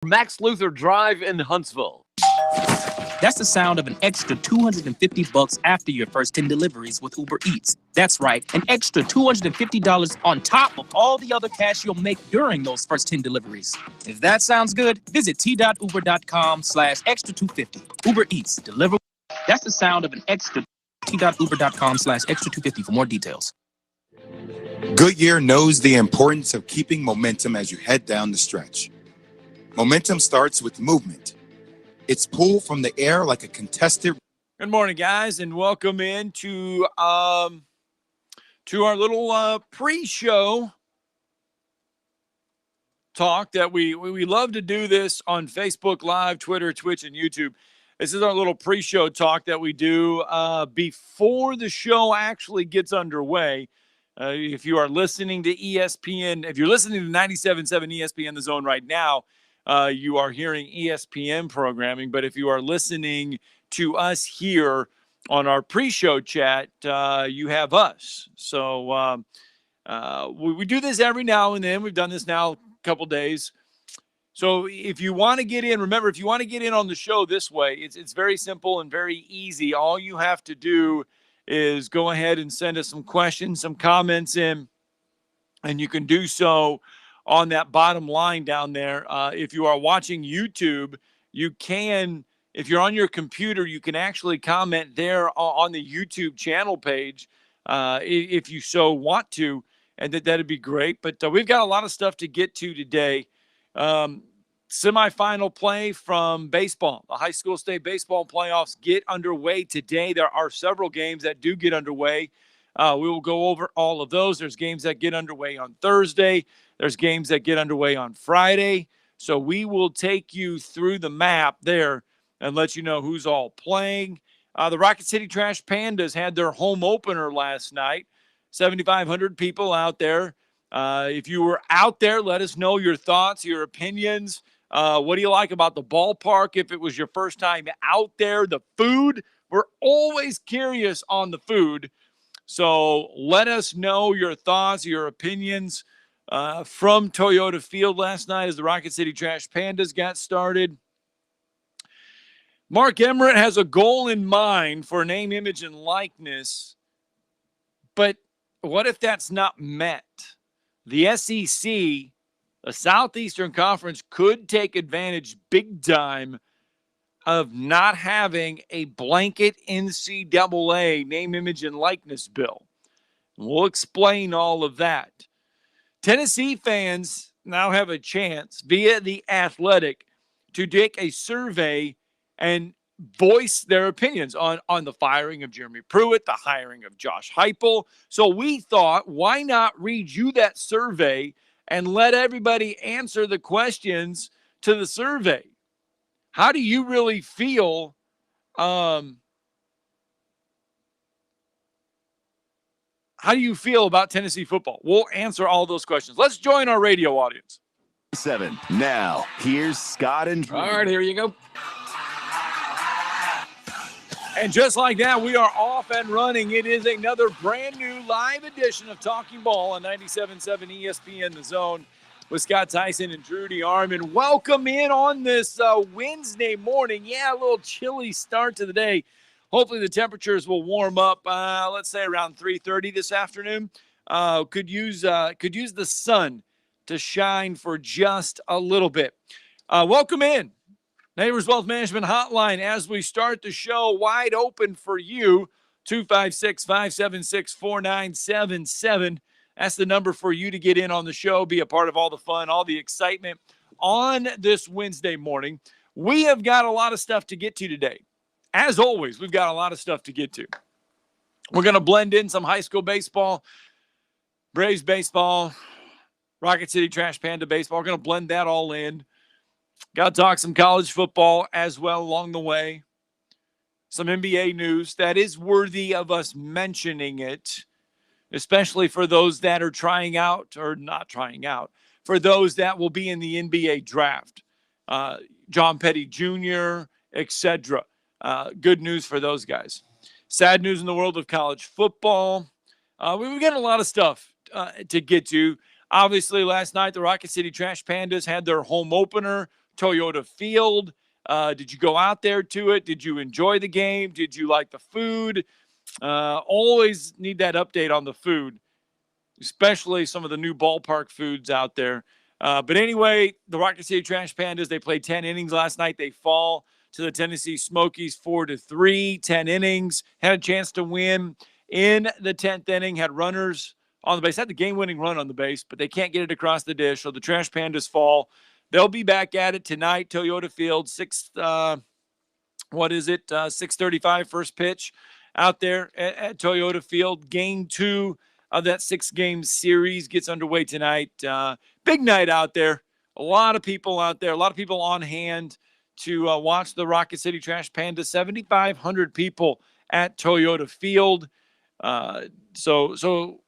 Max Luther Drive in Huntsville. That's the sound of an extra $250 after your first 10 deliveries with Uber Eats. That's right, an extra $250 on top of all the other cash you'll make during those first 10 deliveries. If that sounds good, visit t.uber.com/extra250. Uber Eats, deliver. That's the sound of an extra t.uber.com/extra250 for more details. Goodyear knows the importance of keeping momentum as you head down the stretch. Momentum starts with movement. It's pulled from the air like a contested. Good morning, guys, and welcome in to our little pre-show talk that we love to do this on Facebook Live, Twitter, Twitch, and YouTube. This is our little pre-show talk that we do before the show actually gets underway. If you are listening to ESPN, if you're listening to 97.7 ESPN The Zone right now, you are hearing ESPN programming. But if you are listening to us here on our pre-show chat, you have us. So we do this every now and then. We've done this now a couple days. So if you want to get in, remember, if you want to get in on the show this way, it's very simple and very easy. All you have to do is go ahead and send us some questions, some comments in, and you can do so on that bottom line down there. If you are watching YouTube, you can, if you're on your computer, you can actually comment there on the YouTube channel page if you so want to, and that'd be great. But we've got a lot of stuff to get to today. Semifinal play from baseball. The high school state baseball playoffs get underway today. There are several games that do get underway. We will go over all of those. There's games that get underway on Thursday. There's games that get underway on Friday. So we will take you through the map there and let you know who's all playing. The Rocket City Trash Pandas had their home opener last night. 7,500 people out there. If you were out there, let us know your thoughts, your opinions. What do you like about the ballpark? If it was your first time out there, the food, we're always curious on the food. So let us know your thoughts, your opinions from Toyota Field last night as the Rocket City Trash Pandas got started. Mark Emmert has a goal in mind for name, image, and likeness. But what if that's not met? The SEC, the Southeastern Conference, could take advantage big time of not having a blanket NCAA name, image, and likeness bill. We'll explain all of that. Tennessee fans now have a chance via The Athletic to take a survey and voice their opinions on the firing of Jeremy Pruitt, the hiring of Josh Heupel. So we thought, why not read you that survey and let everybody answer the questions to the survey? How do you really feel? How do you feel about Tennessee football? We'll answer all those questions. Let's join our radio audience. 7. Now, here's Scott and Drew. All right, here you go. And just like that, we are off and running. It is another brand new live edition of Talkin Ball on 97.7 ESPN The Zone with Scott Theisen and Drew DeArmond. Welcome in on this Wednesday morning. Yeah, a little chilly start to the day. Hopefully the temperatures will warm up, let's say around 3:30 this afternoon. Could use the sun to shine for just a little bit. Welcome in. Neighbors Wealth Management Hotline as we start the show wide open for you. 256-576-4977. That's the number for you to get in on the show, be a part of all the fun, all the excitement on this Wednesday morning. We have got a lot of stuff to get to today. As always, we've got a lot of stuff to get to. We're going to blend in some high school baseball, Braves baseball, Rocket City Trash Panda baseball. We're going to blend that all in. Got to talk some college football as well along the way. Some NBA news that is worthy of us mentioning it, especially for those that are trying out or not trying out, for those that will be in the NBA draft. John Petty Jr., etc. Good news for those guys. Sad news in the world of college football. We've got a lot of stuff to get to. Obviously, last night, the Rocket City Trash Pandas had their home opener. Toyota Field. Did you go out there to it? Did you enjoy the game? Did you like the food? Always need that update on the food, especially some of the new ballpark foods out there. But anyway, the Rocket City Trash Pandas, they played 10 innings last night. They fall to the Tennessee Smokies 4-3, 10 innings. Had a chance to win in the 10th inning, had runners on the base, had the game-winning run on the base, but they can't get it across the dish, so the Trash Pandas fall. They'll be back at it tonight, Toyota Field, 6:35 first pitch out there at Toyota Field. Game 2 of that 6-game series gets underway tonight. Big night out there. A lot of people out there, a lot of people on hand to watch the Rocket City Trash Panda. 7,500 people at Toyota Field. So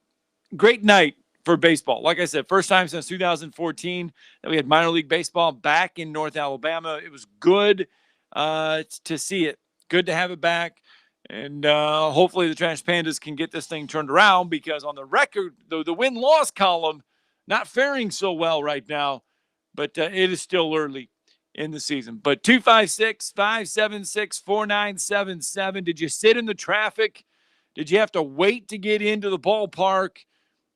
great night for baseball. Like I said, first time since 2014 that we had minor league baseball back in North Alabama. It was good to see it. Good to have it back. And hopefully the Trash Pandas can get this thing turned around, because on the record, the win-loss column, not faring so well right now, but it is still early in the season. But 256-576-4977. Did you sit in the traffic? Did you have to wait to get into the ballpark?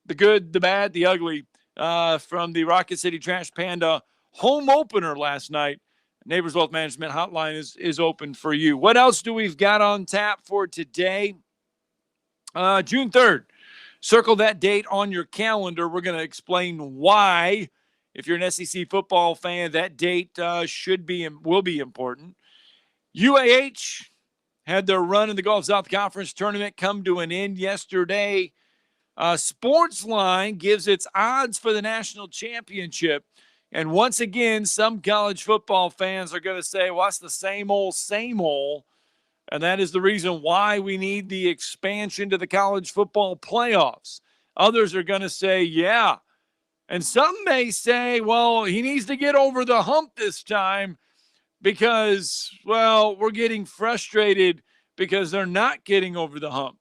The good, the bad, the ugly from the Rocket City Trash Panda home opener last night. Neighbors Wealth Management Hotline is open for you. What else do we've got on tap for today? June 3rd. Circle that date on your calendar. We're going to explain why. If you're an SEC football fan, that date will be important. UAH had their run in the Gulf South Conference tournament come to an end yesterday. Sportsline gives its odds for the national championship. And once again, some college football fans are going to say, well, it's the same old, same old. And that is the reason why we need the expansion to the college football playoffs. Others are going to say, yeah. And some may say, well, he needs to get over the hump this time because, well, we're getting frustrated because they're not getting over the hump.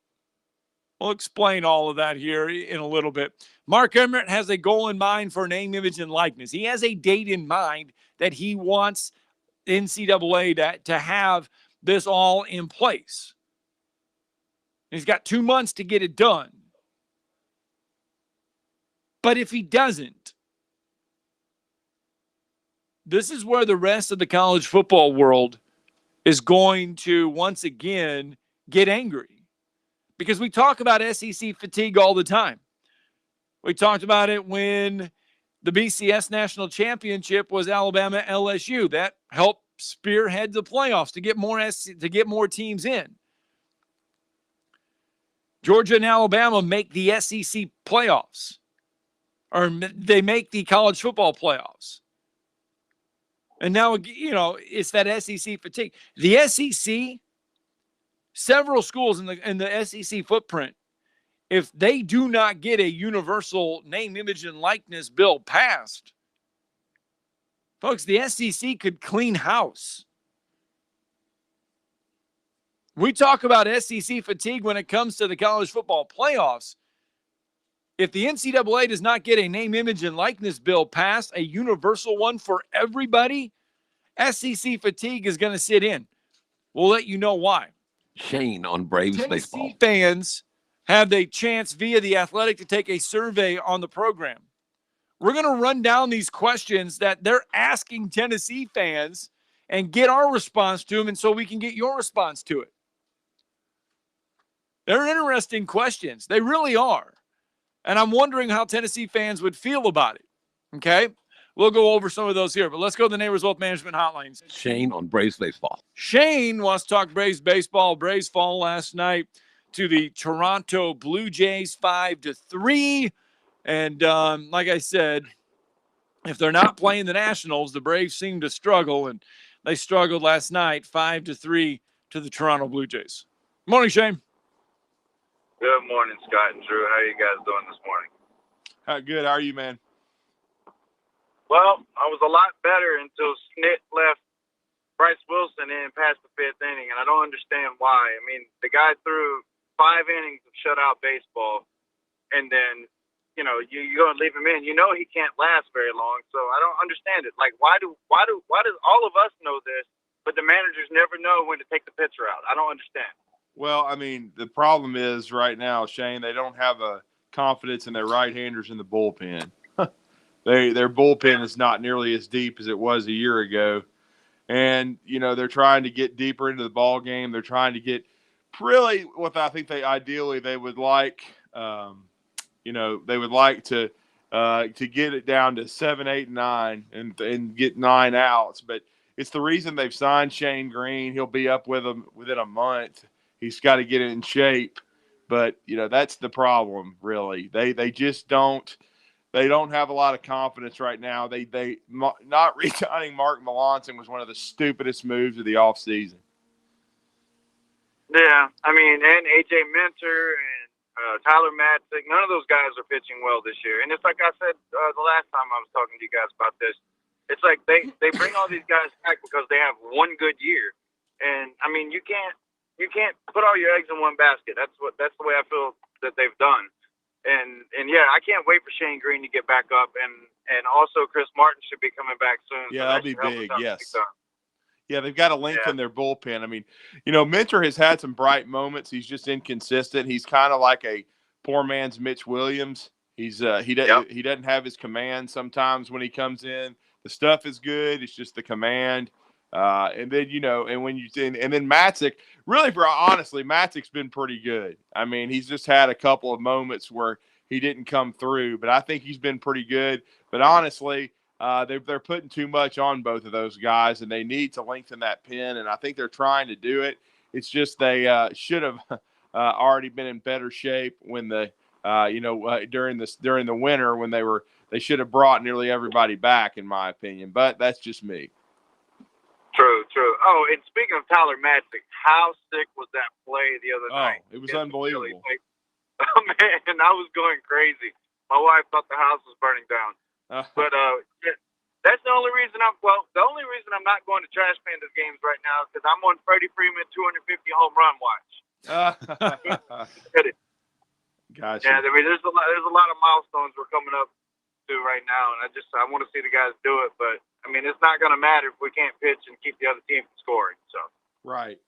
We'll explain all of that here in a little bit. Mark Emmert has a goal in mind for name, image, and likeness. He has a date in mind that he wants NCAA to have this all in place. He's got 2 months to get it done. But if he doesn't, this is where the rest of the college football world is going to once again get angry. Because we talk about SEC fatigue all the time. We talked about it when the BCS National Championship was Alabama LSU. That helped spearhead the playoffs to get more teams in. Georgia and Alabama make the SEC playoffs, or they make the college football playoffs. And now, it's that SEC fatigue. The SEC, several schools in the SEC footprint, if they do not get a universal name, image, and likeness bill passed, folks, the SEC could clean house. We talk about SEC fatigue when it comes to the college football playoffs. If the NCAA does not get a name, image, and likeness bill passed, a universal one for everybody, SEC fatigue is going to sit in. We'll let you know why. Shane on Braves Tennessee baseball. Fans have a chance via The Athletic to take a survey on the program. We're going to run down these questions that they're asking Tennessee fans and get our response to them, and so we can get your response to it. They're interesting questions. They really are. And I'm wondering how Tennessee fans would feel about it. Okay? We'll go over some of those here, but let's go to the Neighbors Wealth Management Hotlines. Shane on Braves baseball. Shane wants to talk Braves baseball. Braves fall last night to the Toronto Blue Jays 5-3. And like I said, if they're not playing the Nationals, the Braves seem to struggle, and they struggled last night 5-3 to the Toronto Blue Jays. Morning, Shane. Good morning, Scott and Drew. How are you guys doing this morning? Good. How are you, man? Well, I was a lot better until Snit left Bryce Wilson in past the fifth inning, and I don't understand why. I mean, the guy threw 5 innings of shutout baseball, and then, you're going to leave him in. He can't last very long, so I don't understand it. Like, why does all of us know this, but the managers never know when to take the pitcher out? I don't understand. Well, I mean, the problem is right now, Shane, they don't have a confidence in their right-handers in the bullpen. Their bullpen is not nearly as deep as it was a year ago. And, you know, they're trying to get deeper into the ball game. They're trying to get really what I think they would like, they would like to get it down to 7, 8, 9 and get 9 outs. But it's the reason they've signed Shane Green. He'll be up with them within a month. He's got to get it in shape. But, you know, that's the problem, really. They just don't. They don't have a lot of confidence right now. They not re-signing Mark Melanson was one of the stupidest moves of the offseason. Yeah, I mean, and AJ Minter and Tyler Madison, none of those guys are pitching well this year. And it's like I said the last time I was talking to you guys about this. It's like they bring all these guys back because they have one good year. And I mean, you can't put all your eggs in one basket. That's the way I feel that they've done. And yeah, I can't wait for Shane Green to get back up, and also Chris Martin should be coming back soon. Yeah, so that'll be big. Yes. Yeah, they've got to lengthen Yeah. their bullpen. I mean, you know, Minter has had some bright moments. He's just inconsistent. He's kind of like a poor man's Mitch Williams. He doesn't have his command sometimes when he comes in. The stuff is good. It's just the command. And then, you know, and then Matzik, really, honestly, Matzik's been pretty good. I mean, he's just had a couple of moments where he didn't come through, but I think he's been pretty good. But honestly, they're putting too much on both of those guys, and they need to lengthen that pin, and I think they're trying to do it. It's just they should have already been in better shape when during the winter when they should have brought nearly everybody back, in my opinion. But that's just me. True. Oh, and speaking of Tyler Madison, how sick was that play the other night? It was unbelievable. Oh, man, I was going crazy. My wife thought the house was burning down. But that's the only reason I'm not going to Trash Pandas games right now is because I'm on Freddie Freeman 250 home run watch. Gotcha. Yeah, I mean, there's a lot of milestones we're coming up to right now, and I want to see the guys do it, but I mean, it's not going to matter if we can't pitch and keep the other team from scoring. So right.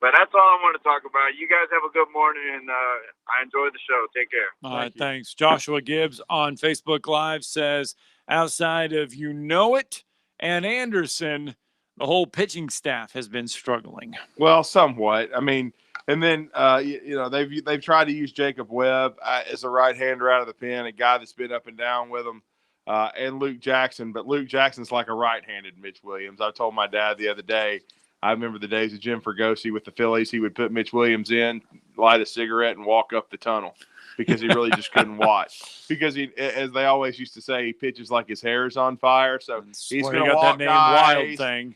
But that's all I want to talk about. You guys have a good morning, and I enjoyed the show. Take care. All right, thanks. Joshua Gibbs on Facebook Live says, outside of it and Anderson, the whole pitching staff has been struggling. Well, somewhat. I mean, and then they've tried to use Jacob Webb as a right-hander out of the pen, a guy that's been up and down with them, and Luke Jackson. But Luke Jackson's like a right-handed Mitch Williams. I told my dad the other day, I remember the days of Jim Fregosi with the Phillies. He would put Mitch Williams in, light a cigarette, and walk up the tunnel because he really just couldn't watch. Because he, as they always used to say, he pitches like his hair is on fire. So he's going to walk guys.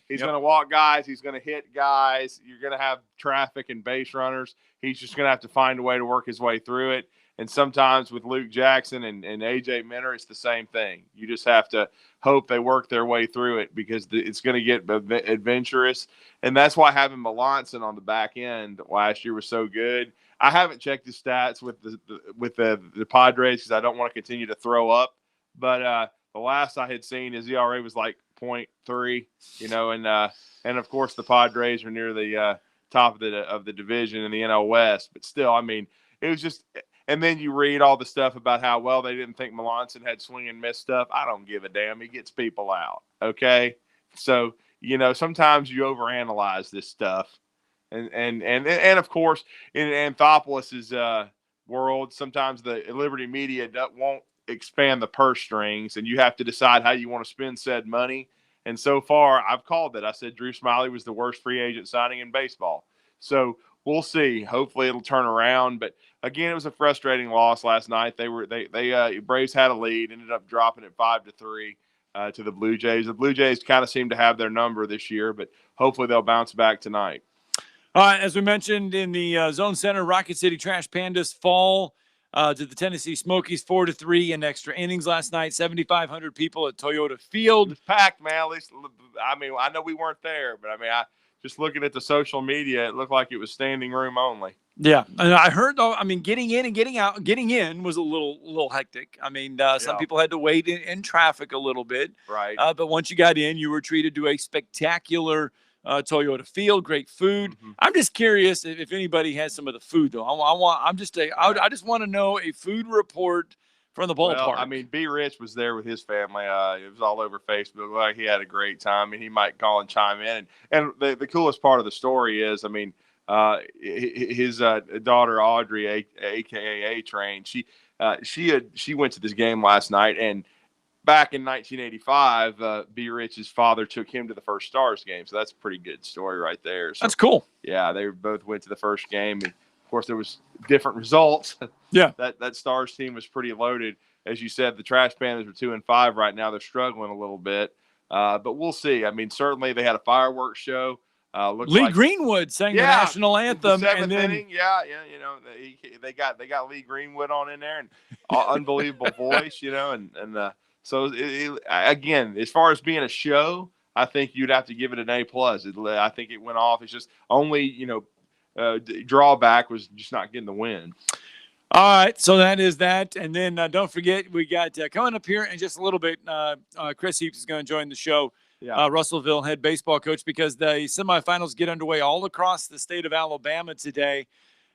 He's going to walk guys. He's going to hit guys. You're going to have traffic and base runners. He's just going to have to find a way to work his way through it. And sometimes with Luke Jackson and AJ Minter, it's the same thing. You just have to hope they work their way through it because it's going to get adventurous. And that's why having Melanson on the back end last year was so good. I haven't checked his stats with the Padres because I don't want to continue to throw up. But the last I had seen, his ERA was like 0.3, and of course the Padres are near the top of the division in the NL West. But still, I mean, it was just. And then you read all the stuff about how, well, they didn't think Melanson had swing and miss stuff. I don't give a damn. He gets people out, okay? So, sometimes you overanalyze this stuff. And of course, in Anthopoulos' world, sometimes the Liberty Media won't expand the purse strings, and you have to decide how you want to spend said money. And so far, I've called it. I said Drew Smiley was the worst free agent signing in baseball. So we'll see. Hopefully it'll turn around. But again, it was a frustrating loss last night. Braves had a lead, ended up dropping it 5-3 to the Blue Jays. The Blue Jays kind of seem to have their number this year, but hopefully they'll bounce back tonight. As we mentioned in the Zone Center, Rocket City Trash Pandas fall to the Tennessee Smokies 4-3 in extra innings last night. 7,500 people at Toyota Field. It was packed, man. At least, I mean, I know we weren't there, but I mean, just looking at the social media, it looked like it was standing room only. Yeah, and I heard though. I mean, getting in and getting out. Getting in was a little hectic. I mean, some people had to wait in traffic a little bit. Right. But once you got in, you were treated to a spectacular Toyota field. Great food. Mm-hmm. I'm just curious if anybody has some of the food though. I just want to know a food report from the ballpark. Well, I mean, B. Rich was there with his family. It was all over Facebook. Like, he had a great time, and he might call and chime in. And the coolest part of the story is, I mean, his daughter Audrey, aka A-Train, she went to this game last night, and back in 1985, B. Rich's father took him to the first Stars game, so that's a pretty good story right there. So, that's cool. Yeah, they both went to the first game, and of course there was different results. Yeah, that Stars team was pretty loaded, as you said. The Trash Panthers are 2-5 right now; they're struggling a little bit, but we'll see. I mean, certainly they had a fireworks show. Lee Greenwood sang the national anthem, the seventh and then inning, you know, they got Lee Greenwood on in there, and unbelievable voice, you know, and so again, as far as being a show, I think you'd have to give it an A+. I think it went off. It's just only, you know, drawback was just not getting the win. All right, so that is that. And then don't forget, we got coming up here in just a little bit, Chris Heaps is going to join the show. Yeah. Russellville head baseball coach, because the semifinals get underway all across the state of Alabama today.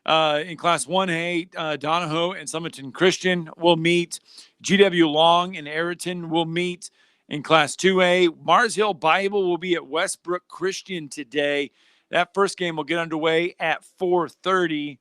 In Class 1A, Donahoe and Summerton Christian will meet. GW Long and Ayrton will meet. In Class 2A, Mars Hill Bible will be at Westbrook Christian today. That first game will get underway at 4:30.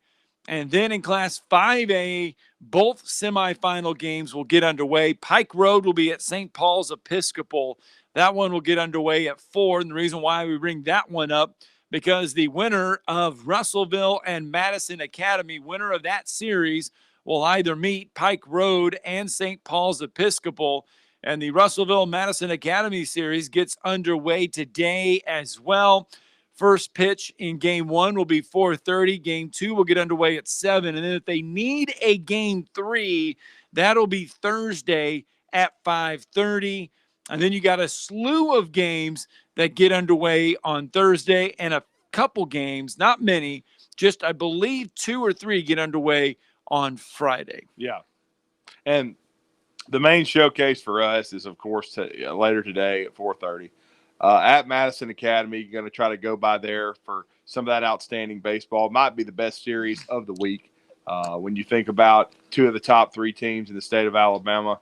And then in Class 5A, both semifinal games will get underway. Pike Road will be at St. Paul's Episcopal. That one will get underway at 4. And the reason why we bring that one up, because the winner of Russellville and Madison Academy, winner of that series, will either meet Pike Road and St. Paul's Episcopal. And the Russellville-Madison Academy series gets underway today as well. First pitch in Game 1 will be 4:30. Game 2 will get underway at 7. And then if they need a Game 3, that'll be Thursday at 5:30. And then you got a slew of games that get underway on Thursday, and a couple games, not many, just I believe 2 or 3 get underway on Friday. Yeah. And the main showcase for us is, of course, later today at 4:30 at Madison Academy. You're going to try to go by there for some of that outstanding baseball. It might be the best series of the week when you think about 2 of the top 3 teams in the state of Alabama.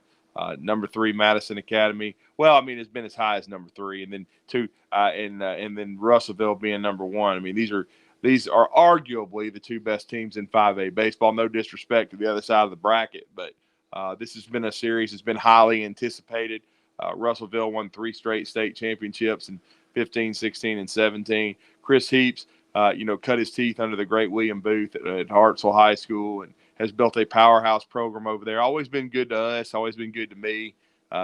Number 3, Madison Academy. Well, I mean, it's been as high as number 3, and then 2, and then Russellville being number 1. I mean, these are arguably the 2 best teams in 5A baseball. No disrespect to the other side of the bracket, but this has been a series that's been highly anticipated. Russellville won 3 straight state championships in 15, 16, and 17. Chris Heaps, cut his teeth under the great William Booth at Hartselle High School, and has built a powerhouse program over there. Always been good to us, always been good to me.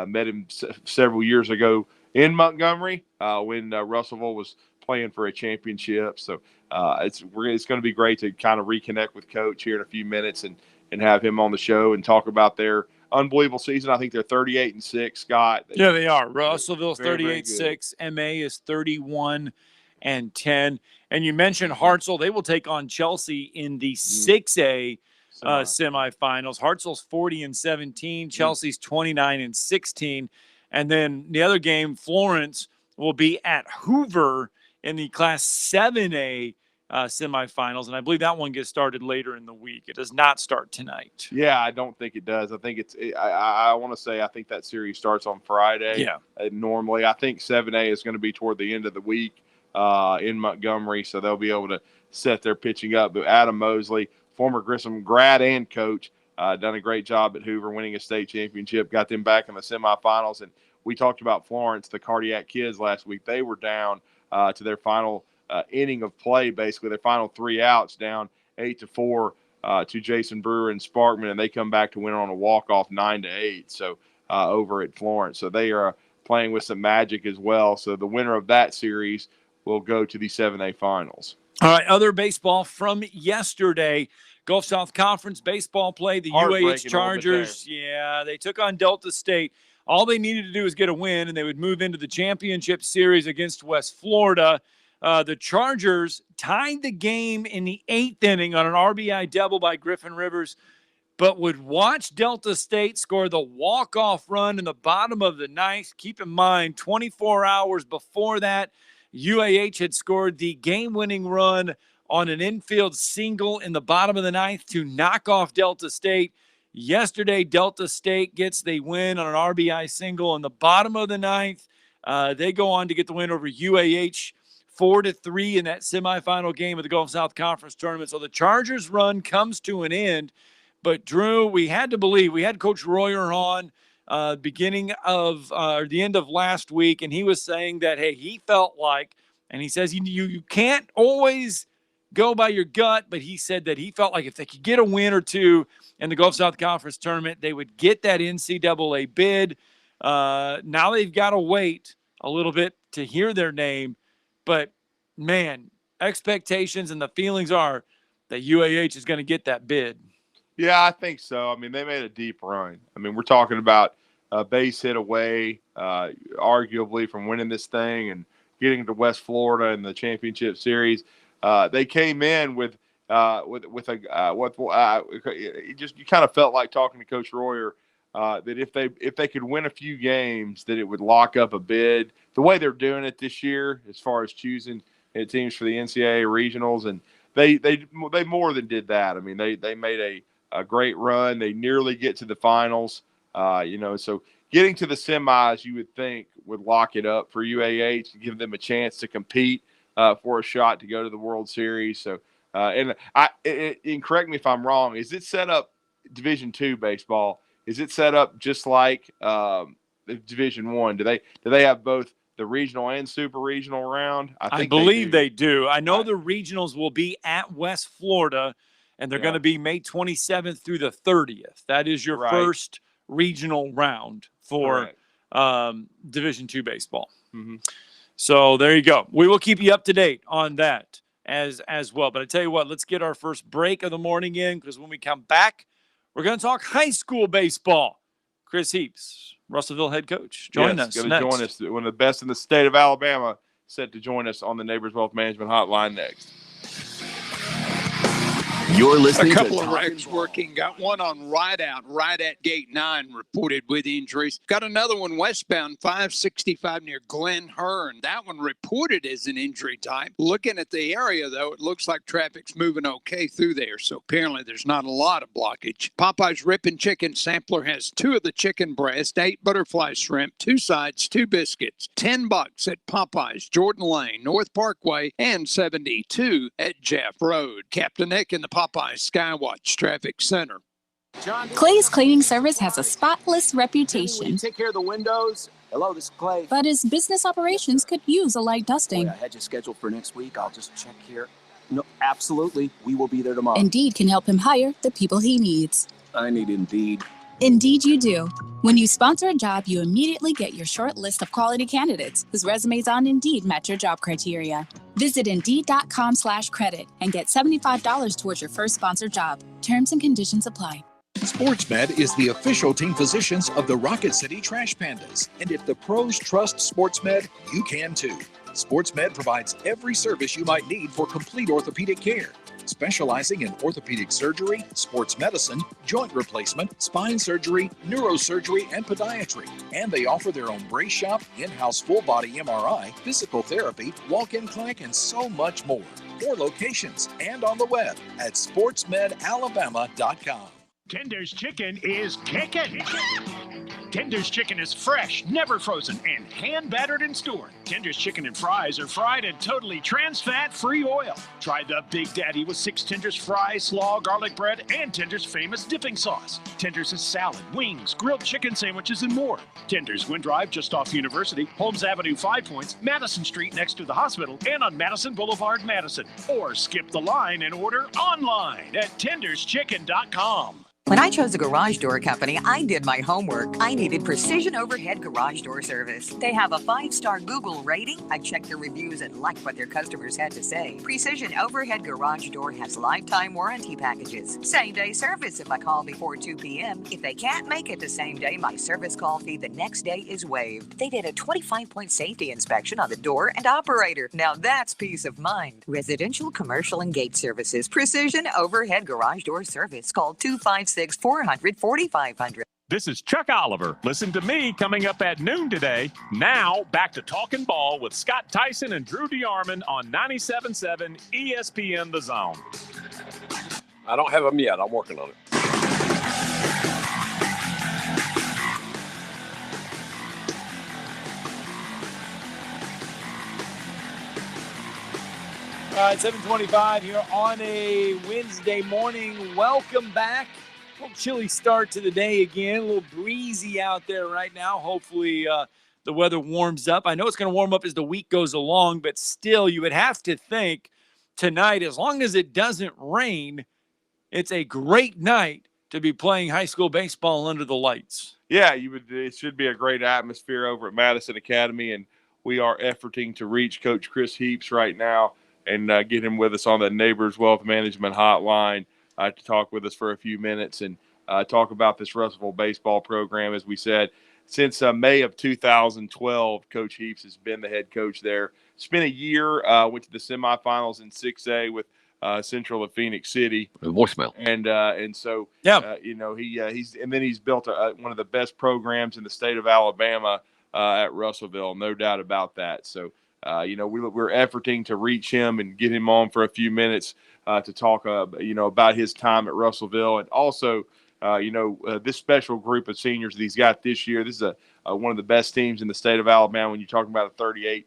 Met him several years ago in Montgomery when Russellville was playing for a championship. So it's going to be great to kind of reconnect with Coach here in a few minutes and have him on the show and talk about their unbelievable season. I think they're 38-6, Scott. Yeah, they are. Russellville's 38-6. MA is 31-10. And you mentioned Hartselle. They will take on Chelsea in the 6A semifinals. Hartselle's 40-17. Chelsea's 29-16. And then the other game, Florence, will be at Hoover in the Class 7A semifinals, and I believe that one gets started later in the week. It does not start tonight. Yeah, I don't think it does. I think I want to say I think that series starts on Friday. Yeah. Normally, I think 7A is going to be toward the end of the week in Montgomery, so they'll be able to set their pitching up. But Adam Mosley, former Grissom grad and coach, done a great job at Hoover, winning a state championship, got them back in the semifinals. And we talked about Florence, the Cardiac Kids, last week. They were down to their final inning of play, basically their final 3 outs, down 8-4 to Jason Brewer and Sparkman, and they come back to win on a walk-off 9-8. So over at Florence, so they are playing with some magic as well. So the winner of that series will go to the 7A finals. All right, other baseball from yesterday. Gulf South Conference baseball play. The UAH Chargers, they took on Delta State. All they needed to do was get a win, and they would move into the championship series against West Florida. The Chargers tied the game in the 8th inning on an RBI double by Griffin Rivers, but would watch Delta State score the walk-off run in the bottom of the 9th. Keep in mind, 24 hours before that, UAH had scored the game-winning run on an infield single in the bottom of the 9th to knock off Delta State. Yesterday, Delta State gets the win on an RBI single in the bottom of the 9th. They go on to get the win over UAH 4-3 in that semifinal game of the Gulf South Conference tournament. So the Chargers run comes to an end. But, Drew, we had to believe. We had Coach Royer on beginning of the end of last week, and he was saying that, hey, he felt like, and he says you can't always go by your gut, but he said that he felt like if they could get a win or two in the Gulf South Conference tournament, they would get that NCAA bid. Now they've got to wait a little bit to hear their name. But, man, expectations and the feelings are that UAH is going to get that bid. Yeah, I think so. I mean, they made a deep run. I mean, we're talking about a base hit away, arguably, from winning this thing and getting to West Florida in the championship series. They came in with you kind of felt like talking to Coach Royer that if they could win a few games, that it would lock up a bid. The way they're doing it this year, as far as choosing teams for the NCAA regionals, and they more than did that. I mean, they made a great run. They nearly get to the finals. So getting to the semis, you would think, would lock it up for UAH and give them a chance to compete for a shot to go to the World Series. So, and correct me if I'm wrong, is it set up Division II baseball? Is it set up just like Division I? Do they have both the regional and super regional round? I believe they do. I know the regionals will be at West Florida, and they're going to be May 27th through the 30th. That is your first regional round for Division II baseball. Mm-hmm. So there you go. We will keep you up to date on that as well. But I tell you what, let's get our first break of the morning in, because when we come back, we're going to talk high school baseball. Chris Heaps, Russellville head coach, join us. Going to join us. One of the best in the state of Alabama, set to join us on the Neighbors Wealth Management Hotline next. You're listening a couple to of wrecks working. Got one on right at gate 9, reported with injuries. Got another one westbound 565 near Glen Hearn. That one reported as an injury type. Looking at the area, though, it looks like traffic's moving okay through there. So apparently there's not a lot of blockage. Popeye's Rippin' Chicken Sampler has 2 of the chicken breast, 8 butterfly shrimp, 2 sides, 2 biscuits. $10 at Popeye's, Jordan Lane, North Parkway, and 72 at Jeff Road. Captain Nick in the Popeye's Skywatch Traffic Center. Clay's Cleaning Service has a spotless reputation. Take care of the windows. Hello, this is Clay. But his business operations could use a light dusting. I had you scheduled for next week. I'll just check here. No, absolutely. We will be there tomorrow. Indeed can help him hire the people he needs. I need Indeed. Indeed you do. When you sponsor a job, you immediately get your short list of quality candidates whose resumes on Indeed match your job criteria. Visit Indeed.com/credit and get $75 towards your first sponsored job. Terms and conditions apply. SportsMed is the official team physicians of the Rocket City Trash Pandas. And if the pros trust SportsMed, you can too. SportsMed provides every service you might need for complete orthopedic care, specializing in orthopedic surgery, sports medicine, joint replacement, spine surgery, neurosurgery, and podiatry. And they offer their own brace shop, in-house full-body MRI, physical therapy, walk-in clinic, and so much more. 4 locations and on the web at sportsmedalabama.com. Tender's Chicken is kicking. Tender's Chicken is fresh, never frozen, and hand-battered and stored. Tender's Chicken and fries are fried in totally trans-fat-free oil. Try the Big Daddy with 6 Tender's fries, slaw, garlic bread, and Tender's famous dipping sauce. Tender's is salad, wings, grilled chicken sandwiches, and more. Tender's, Wind Drive, just off University, Holmes Avenue, 5 Points, Madison Street next to the hospital, and on Madison Boulevard, Madison. Or skip the line and order online at tenderschicken.com. When I chose a garage door company, I did my homework. I needed Precision Overhead Garage Door Service. They have a 5-star Google rating. I checked their reviews and liked what their customers had to say. Precision Overhead Garage Door has lifetime warranty packages. Same-day service if I call before 2 p.m. If they can't make it the same day, my service call fee the next day is waived. They did a 25-point safety inspection on the door and operator. Now that's peace of mind. Residential, commercial, and gate services. Precision Overhead Garage Door Service. Call 256-400-4500. This is Chuck Oliver. Listen to me coming up at noon today. Now, back to Talkin Ball with Scott Theisen and Drew DeArmond on 97.7 ESPN The Zone. I don't have them yet. I'm working on it. All right, 7:25 here on a Wednesday morning. Welcome back. A little chilly start to the day again. A little breezy out there right now. Hopefully the weather warms up. I know it's going to warm up as the week goes along, but still you would have to think tonight, as long as it doesn't rain, it's a great night to be playing high school baseball under the lights. Yeah, it should be a great atmosphere over at Madison Academy, and we are efforting to reach Coach Chris Heaps right now and get him with us on the Neighbors Wealth Management Hotline to talk with us for a few minutes and talk about this Russellville baseball program. As we said, since May of 2012, Coach Heaps has been the head coach there. Spent a year, went to the semifinals in 6A with Central of Phoenix City. Voicemail. And so, he's built one of the best programs in the state of Alabama at Russellville, no doubt about that. So, we're efforting to reach him and get him on for a few minutes to talk, about his time at Russellville. And also, this special group of seniors that he's got this year, this is one of the best teams in the state of Alabama when you're talking about a 38-6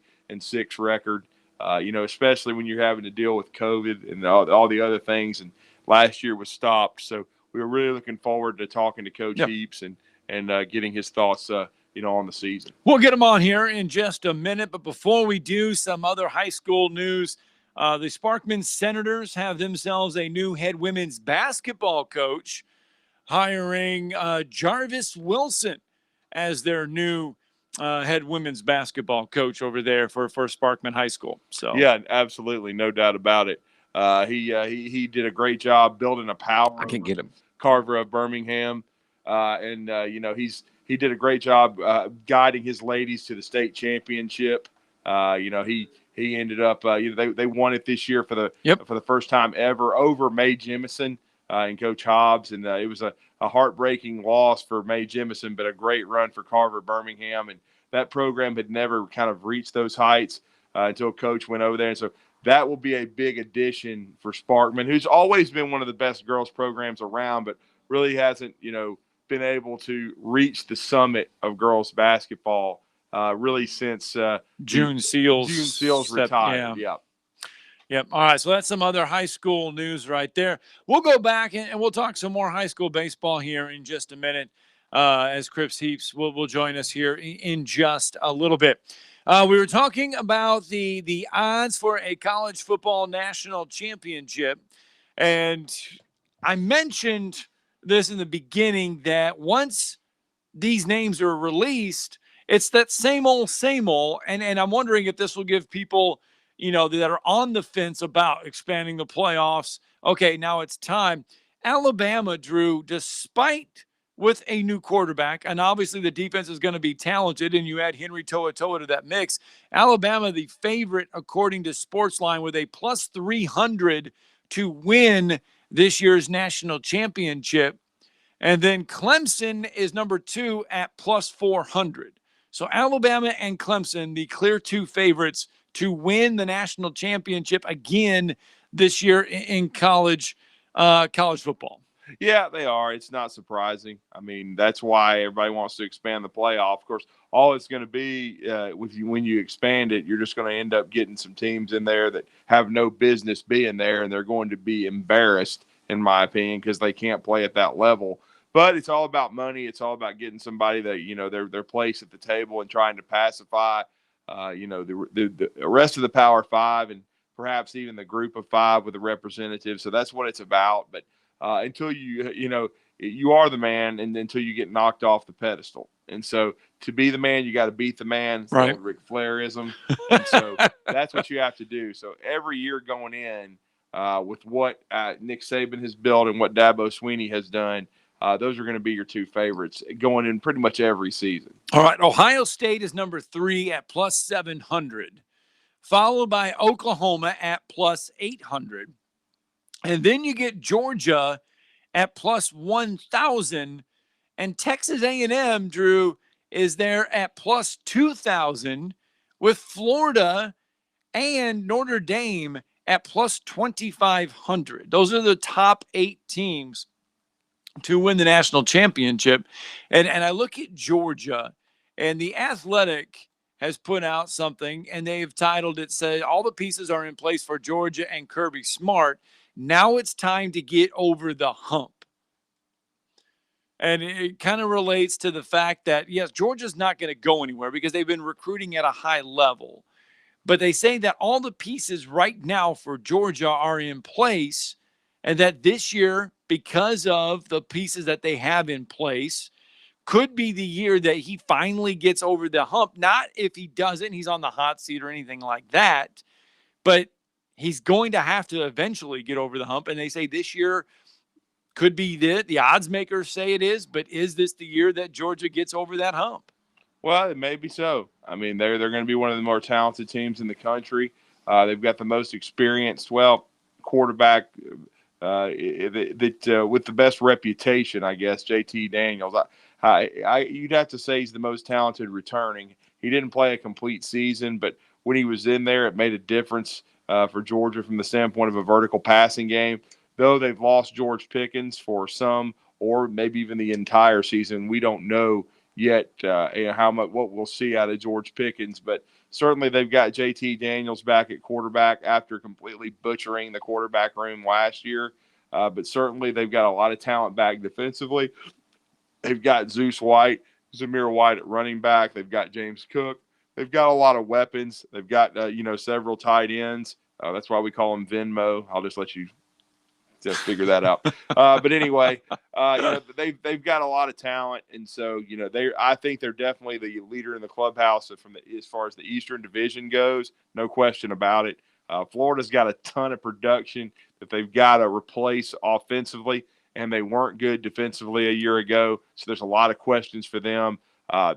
record, especially when you're having to deal with COVID and all the other things. And last year was stopped. So we were really looking forward to talking to Coach Heaps and getting his thoughts on the season. We'll get him on here in just a minute, but before we do, some other high school news. The Sparkman Senators have themselves a new head women's basketball coach, hiring Jarvis Wilson as their new head women's basketball coach over there for Sparkman High School. So yeah, absolutely, no doubt about it. He did a great job building a power. I can't get him. Carver of Birmingham, he did a great job guiding his ladies to the state championship. He ended up, they won it this year for the first time ever over Mae Jemison and Coach Hobbs. And it was a heartbreaking loss for Mae Jemison, but a great run for Carver Birmingham. And that program had never kind of reached those heights until Coach went over there. And so that will be a big addition for Sparkman, who's always been one of the best girls programs around, but really hasn't, been able to reach the summit of girls basketball really since June Seals retired. Yep. All right. So that's some other high school news right there. We'll go back and we'll talk some more high school baseball here in just a minute as Chris Heaps will join us here in just a little bit. We were talking about the odds for a college football national championship, and I mentioned this in the beginning that once these names are released, it's that same old, and I'm wondering if this will give people, that are on the fence about expanding the playoffs. Okay, now it's time. Alabama, Drew, despite with a new quarterback, and obviously the defense is going to be talented, and you add Henry To'oTo'o to that mix, Alabama, the favorite according to Sportsline, with a plus 300 to win this year's national championship. And then Clemson is number 2 at plus 400. So Alabama and Clemson, the clear 2 favorites to win the national championship again this year in college football. Yeah, they are. It's not surprising. I mean, that's why everybody wants to expand the playoff. Of course, all it's going to be when you expand it, you're just going to end up getting some teams in there that have no business being there, and they're going to be embarrassed, in my opinion, because they can't play at that level. But it's all about money. It's all about getting somebody that, their place at the table and trying to pacify, the rest of the Power Five and perhaps even the group of 5 with the representatives. So that's what it's about. But until you are the man, and until you get knocked off the pedestal. And so to be the man, you got to beat the man. It's right. the old Ric Flairism. And so that's what you have to do. So every year going in with what Nick Saban has built and what Dabo Swinney has done, those are going to be your two favorites going in pretty much every season. All right. Ohio State is number 3 at plus 700, followed by Oklahoma at plus 800. And then you get Georgia at plus 1,000. And Texas A&M, Drew, is there at plus 2,000, with Florida and Notre Dame at plus 2,500. Those are the top 8 teams to win the national championship. And I look at Georgia, and The Athletic has put out something, and they've titled it, said, all the pieces are in place for Georgia and Kirby Smart. Now it's time to get over the hump. And it kind of relates to the fact that, yes, Georgia's not going to go anywhere because they've been recruiting at a high level. But they say that all the pieces right now for Georgia are in place, and that this year, because of the pieces that they have in place, could be the year that he finally gets over the hump. Not if he doesn't, he's on the hot seat or anything like that, but he's going to have to eventually get over the hump. And they say this year could be the odds makers say it is, but is this the year that Georgia gets over that hump? Well, it may be so. I mean, they're going to be one of the more talented teams in the country. They've got the most experienced, quarterback with the best reputation, I guess, JT Daniels. You'd have to say he's the most talented returning. He didn't play a complete season, but when he was in there, it made a difference for Georgia from the standpoint of a vertical passing game. Though they've lost George Pickens for some or maybe even the entire season, we don't know yet how much what we'll see out of George Pickens. But certainly they've got JT Daniels back at quarterback after completely butchering the quarterback room last year. But certainly they've got a lot of talent back defensively. They've got Zamir White at running back. They've got James Cook. They've got a lot of weapons. They've got several tight ends. That's why we call them Venmo. I'll just let you figure that out. But anyway, they've got a lot of talent, and so I think they're definitely the leader in the clubhouse as far as the Eastern Division goes. No question about it. Florida's got a ton of production that they've got to replace offensively, and they weren't good defensively a year ago. So there's a lot of questions for them.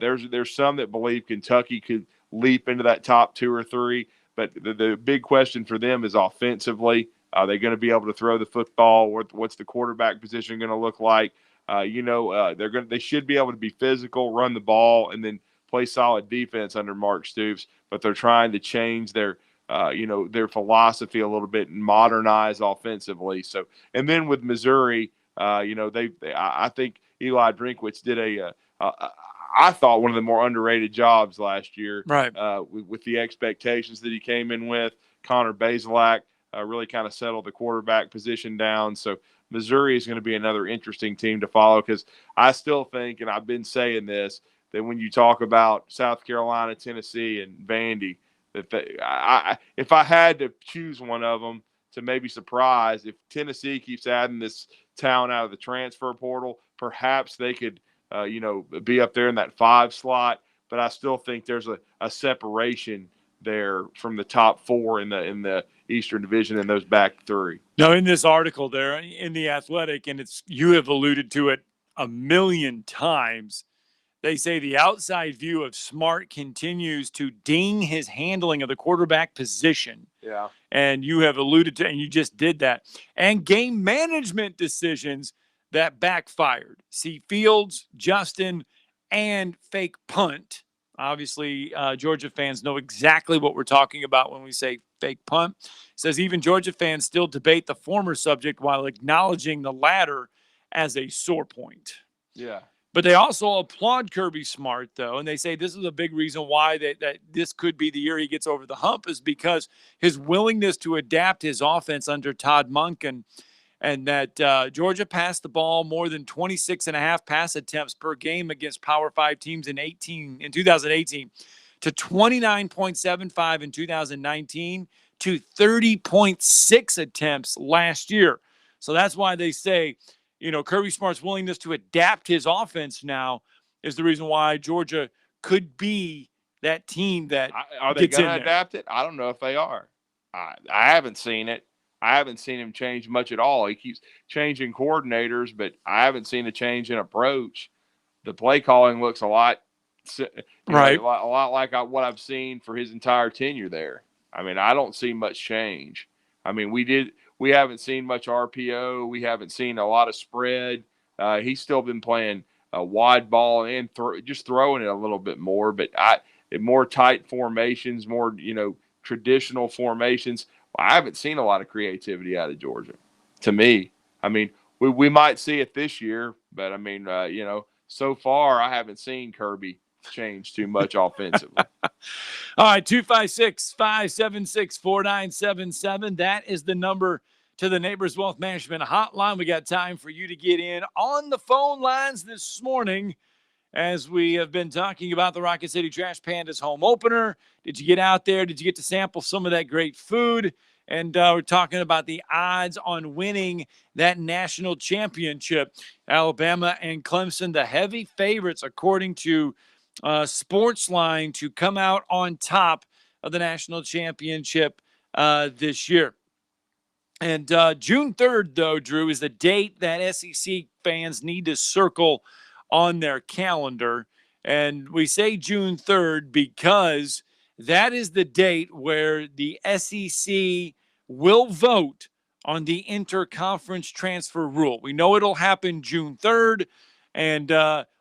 There's some that believe Kentucky could leap into that top 2 or 3, but the big question for them is offensively. Are they going to be able to throw the football? What's the quarterback position going to look like? They should be able to be physical, run the ball, and then play solid defense under Mark Stoops. But they're trying to change their philosophy a little bit and modernize offensively. So, and then with Missouri, I think Eli Drinkwitz did I thought one of the more underrated jobs last year, right? With the expectations that he came in with. Connor Bazelak really kind of settled the quarterback position down. So Missouri is going to be another interesting team to follow, because I still think, and I've been saying this, that when you talk about South Carolina, Tennessee, and Vandy, that if I had to choose one of them to maybe surprise, if Tennessee keeps adding this talent out of the transfer portal, perhaps they could be up there in that 5 slot. But I still think there's a separation there from the top 4 in the Eastern Division and those back 3. Now, in this article there in The Athletic, and you have alluded to it a million times, they say the outside view of Smart continues to ding his handling of the quarterback position. Yeah. And you have alluded to, and you just did that, and game management decisions that backfired. See Fields, Justin, and fake punt. Obviously, Georgia fans know exactly what we're talking about when we say fake punt. It says even Georgia fans still debate the former subject while acknowledging the latter as a sore point. Yeah. But they also applaud Kirby Smart, though, and they say this is a big reason why that this could be the year he gets over the hump, is because his willingness to adapt his offense under Todd Monken, and that Georgia passed the ball more than 26.5 pass attempts per game against Power 5 teams in 2018 to 29.75 in 2019 to 30.6 attempts last year. So that's why they say Kirby Smart's willingness to adapt his offense now is the reason why Georgia could be that team that are they going to adapt it? I don't know if they are. I haven't seen it. I haven't seen him change much at all. He keeps changing coordinators, but I haven't seen a change in approach. The play calling looks a lot right, a lot like what I've seen for his entire tenure there. I mean, I don't see much change. I mean, we haven't seen much RPO. We haven't seen a lot of spread. He's still been playing a wide ball and just throwing it a little bit more, but more tight formations, more, traditional formations. I haven't seen a lot of creativity out of Georgia, to me. I mean, we might see it this year, but I mean, so far I haven't seen Kirby change too much offensively. All right, 256-576-4977. That is the number to the Neighbors Wealth Management Hotline. We got time for you to get in on the phone lines this morning as we have been talking about the Rocket City Trash Pandas home opener. Did you get out there? Did you get to sample some of that great food? And we're talking about the odds on winning that national championship. Alabama and Clemson, the heavy favorites, according to Sportsline, to come out on top of the national championship this year. And June 3rd, though, Drew, is the date that SEC fans need to circle on their calendar. And we say June 3rd because that is the date where the SEC will vote on the interconference transfer rule. We know it'll happen June 3rd, and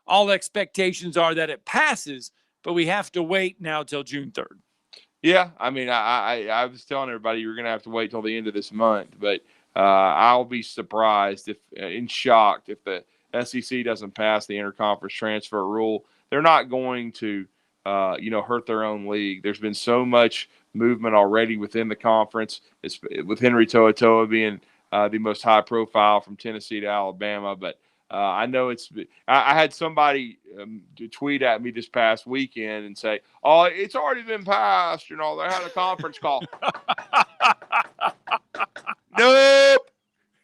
all expectations are that it passes, but we have to wait now till June 3rd. Yeah, I mean, I was telling everybody you're going to have to wait till the end of this month, but I'll be surprised and shocked if the SEC doesn't pass the interconference transfer rule. They're not going to, hurt their own league. There's been so much movement already within the conference. It's with Henry To'oTo'o being the most high profile from Tennessee to Alabama, but I know I had somebody tweet at me this past weekend and say, "Oh, it's already been passed. They had a conference call." Nope.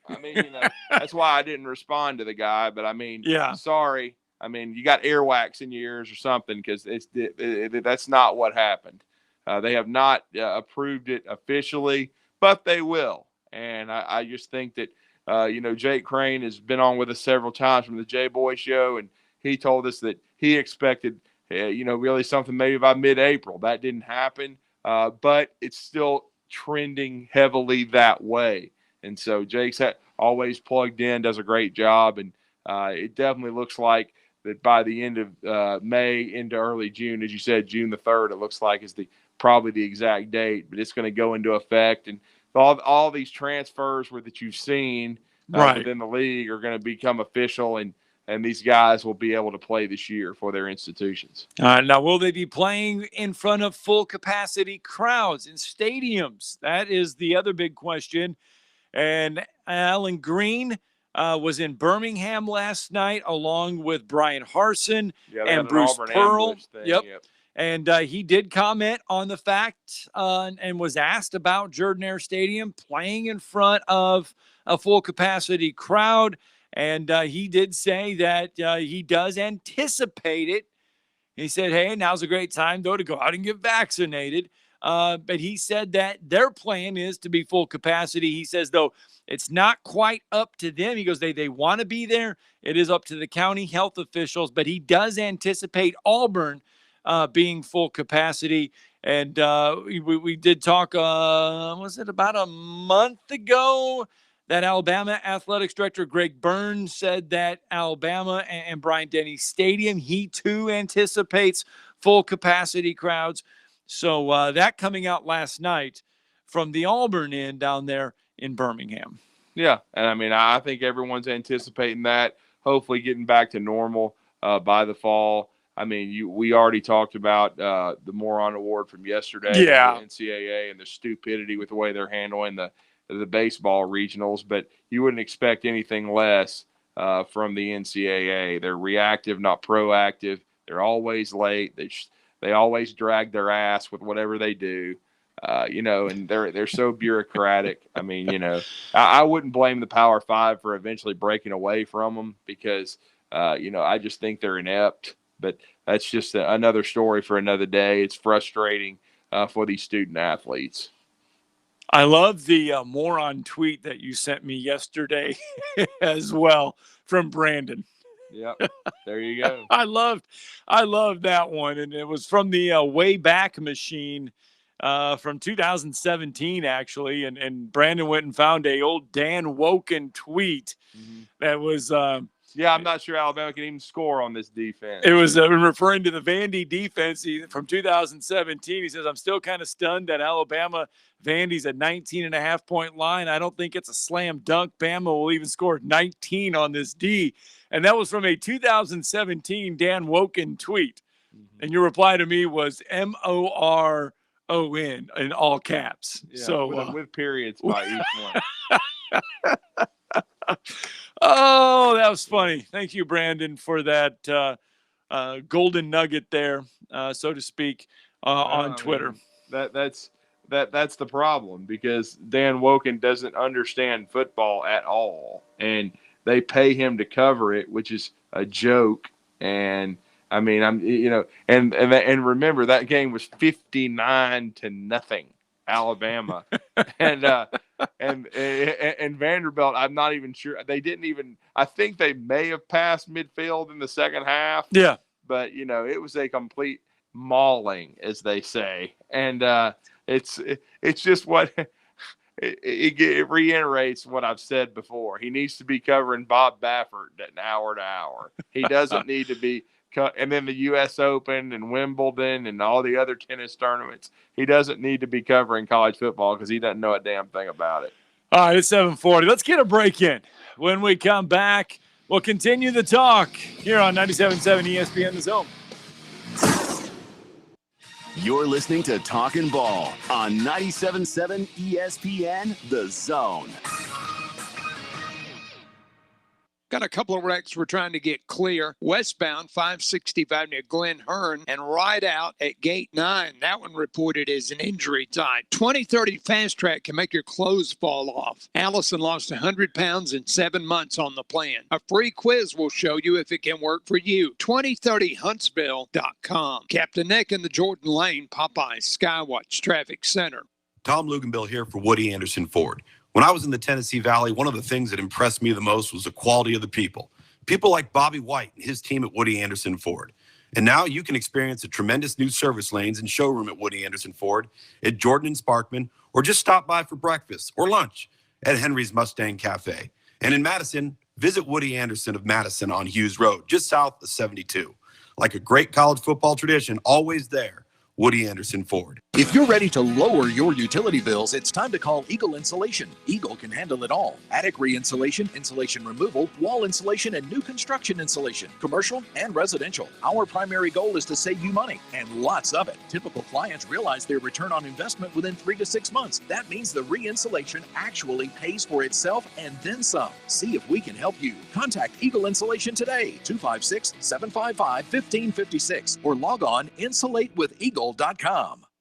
I mean, that's why I didn't respond to the guy. But I mean, yeah, sorry. I mean, you got earwax in your ears or something, because that's not what happened. They have not approved it officially, but they will. And I just think that. Jake Crane has been on with us several times from the J-Boy Show, and he told us that he expected, really something maybe by mid-April. That didn't happen, but it's still trending heavily that way. And so Jake's always plugged in, does a great job, and it definitely looks like that by the end of May into early June, as you said, June the 3rd, it looks like is probably the exact date, but it's going to go into effect. And all these transfers that you've seen within the league are going to become official, and these guys will be able to play this year for their institutions. Now, will they be playing in front of full capacity crowds in stadiums? That is the other big question. And Alan Green was in Birmingham last night along with Brian Harsin and Bruce Pearl. Yep. And he did comment on the fact and was asked about Jordan-Hare Stadium playing in front of a full capacity crowd. And he did say that he does anticipate it. He said, hey, now's a great time, though, to go out and get vaccinated. But he said that their plan is to be full capacity. He says, though, it's not quite up to them. He goes, they want to be there. It is up to the county health officials. But he does anticipate Auburn being full capacity. And we did talk, was it about a month ago, that Alabama Athletics Director Greg Burns said that Alabama and Bryant-Denny Stadium, he too anticipates full capacity crowds. So that coming out last night from the Auburn end down there in Birmingham. Yeah, and I mean, I think everyone's anticipating that, hopefully getting back to normal by the fall. I mean, we already talked about the Moron Award from yesterday, the NCAA, and the stupidity with the way they're handling the baseball regionals, but you wouldn't expect anything less from the NCAA. They're reactive, not proactive. They're always late. They always drag their ass with whatever they do. and they're so bureaucratic. I mean, I wouldn't blame the Power Five for eventually breaking away from them because, I just think they're inept. But that's just another story for another day. It's frustrating for these student athletes. I love the moron tweet that you sent me yesterday as well from Brandon. Yep, there you go. I loved that one, and it was from the Wayback Machine from 2017, actually. And Brandon went and found a old Dan Woken tweet that was. I'm not sure Alabama can even score on this defense. It was referring to the Vandy defense from 2017. He says, I'm still kind of stunned that Alabama Vandy's a 19.5-point line. I don't think it's a slam dunk. Bama will even score 19 on this D. And that was from a 2017 Dan Woken tweet. And your reply to me was MORON in all caps. Yeah, so with periods by each one. Oh, that was funny. Thank you, Brandon, for that golden nugget there, so to speak, on Twitter. That's the problem because Dan Woken doesn't understand football at all, and they pay him to cover it, which is a joke. And I mean, and remember that game was 59-0, Alabama, and Vanderbilt. I'm not even sure they didn't even. I think they may have passed midfield in the second half. Yeah, but it was a complete mauling, as they say, and it's just what it reiterates what I've said before. He needs to be covering Bob Baffert hour to hour. He doesn't need to be. And then the U.S. Open and Wimbledon and all the other tennis tournaments. He doesn't need to be covering college football because he doesn't know a damn thing about it. All right, it's 7:40. Let's get a break in. When we come back, we'll continue the talk here on 97.7 ESPN The Zone. You're listening to Talkin Ball on 97.7 ESPN The Zone. Got a couple of wrecks we're trying to get clear. Westbound 565 near Glen Hearn and right out at gate 9. That one reported as an injury time. 2030 Fast Track can make your clothes fall off. Allison lost 100 pounds in 7 months on the plan. A free quiz will show you if it can work for you. 2030huntsville.com. Captain Nick in the Jordan Lane Popeye Skywatch Traffic Center. Tom Luganbill here for Woody Anderson Ford. When I was in the Tennessee Valley, one of the things that impressed me the most was the quality of the people. People like Bobby White and his team at Woody Anderson Ford. And now you can experience the tremendous new service lanes and showroom at Woody Anderson Ford, at Jordan and Sparkman, or just stop by for breakfast or lunch at Henry's Mustang Cafe. And in Madison, visit Woody Anderson of Madison on Hughes Road, just south of 72. Like a great college football tradition, always there. Woody Anderson Ford. If you're ready to lower your utility bills, it's time to call Eagle Insulation. Eagle can handle it all. Attic re-insulation, insulation removal, wall insulation, and new construction insulation, commercial and residential. Our primary goal is to save you money, and lots of it. Typical clients realize their return on investment within 3 to 6 months. That means the re-insulation actually pays for itself and then some. See if we can help you. Contact Eagle Insulation today, 256-755-1556, or log on insulatewitheagle.com.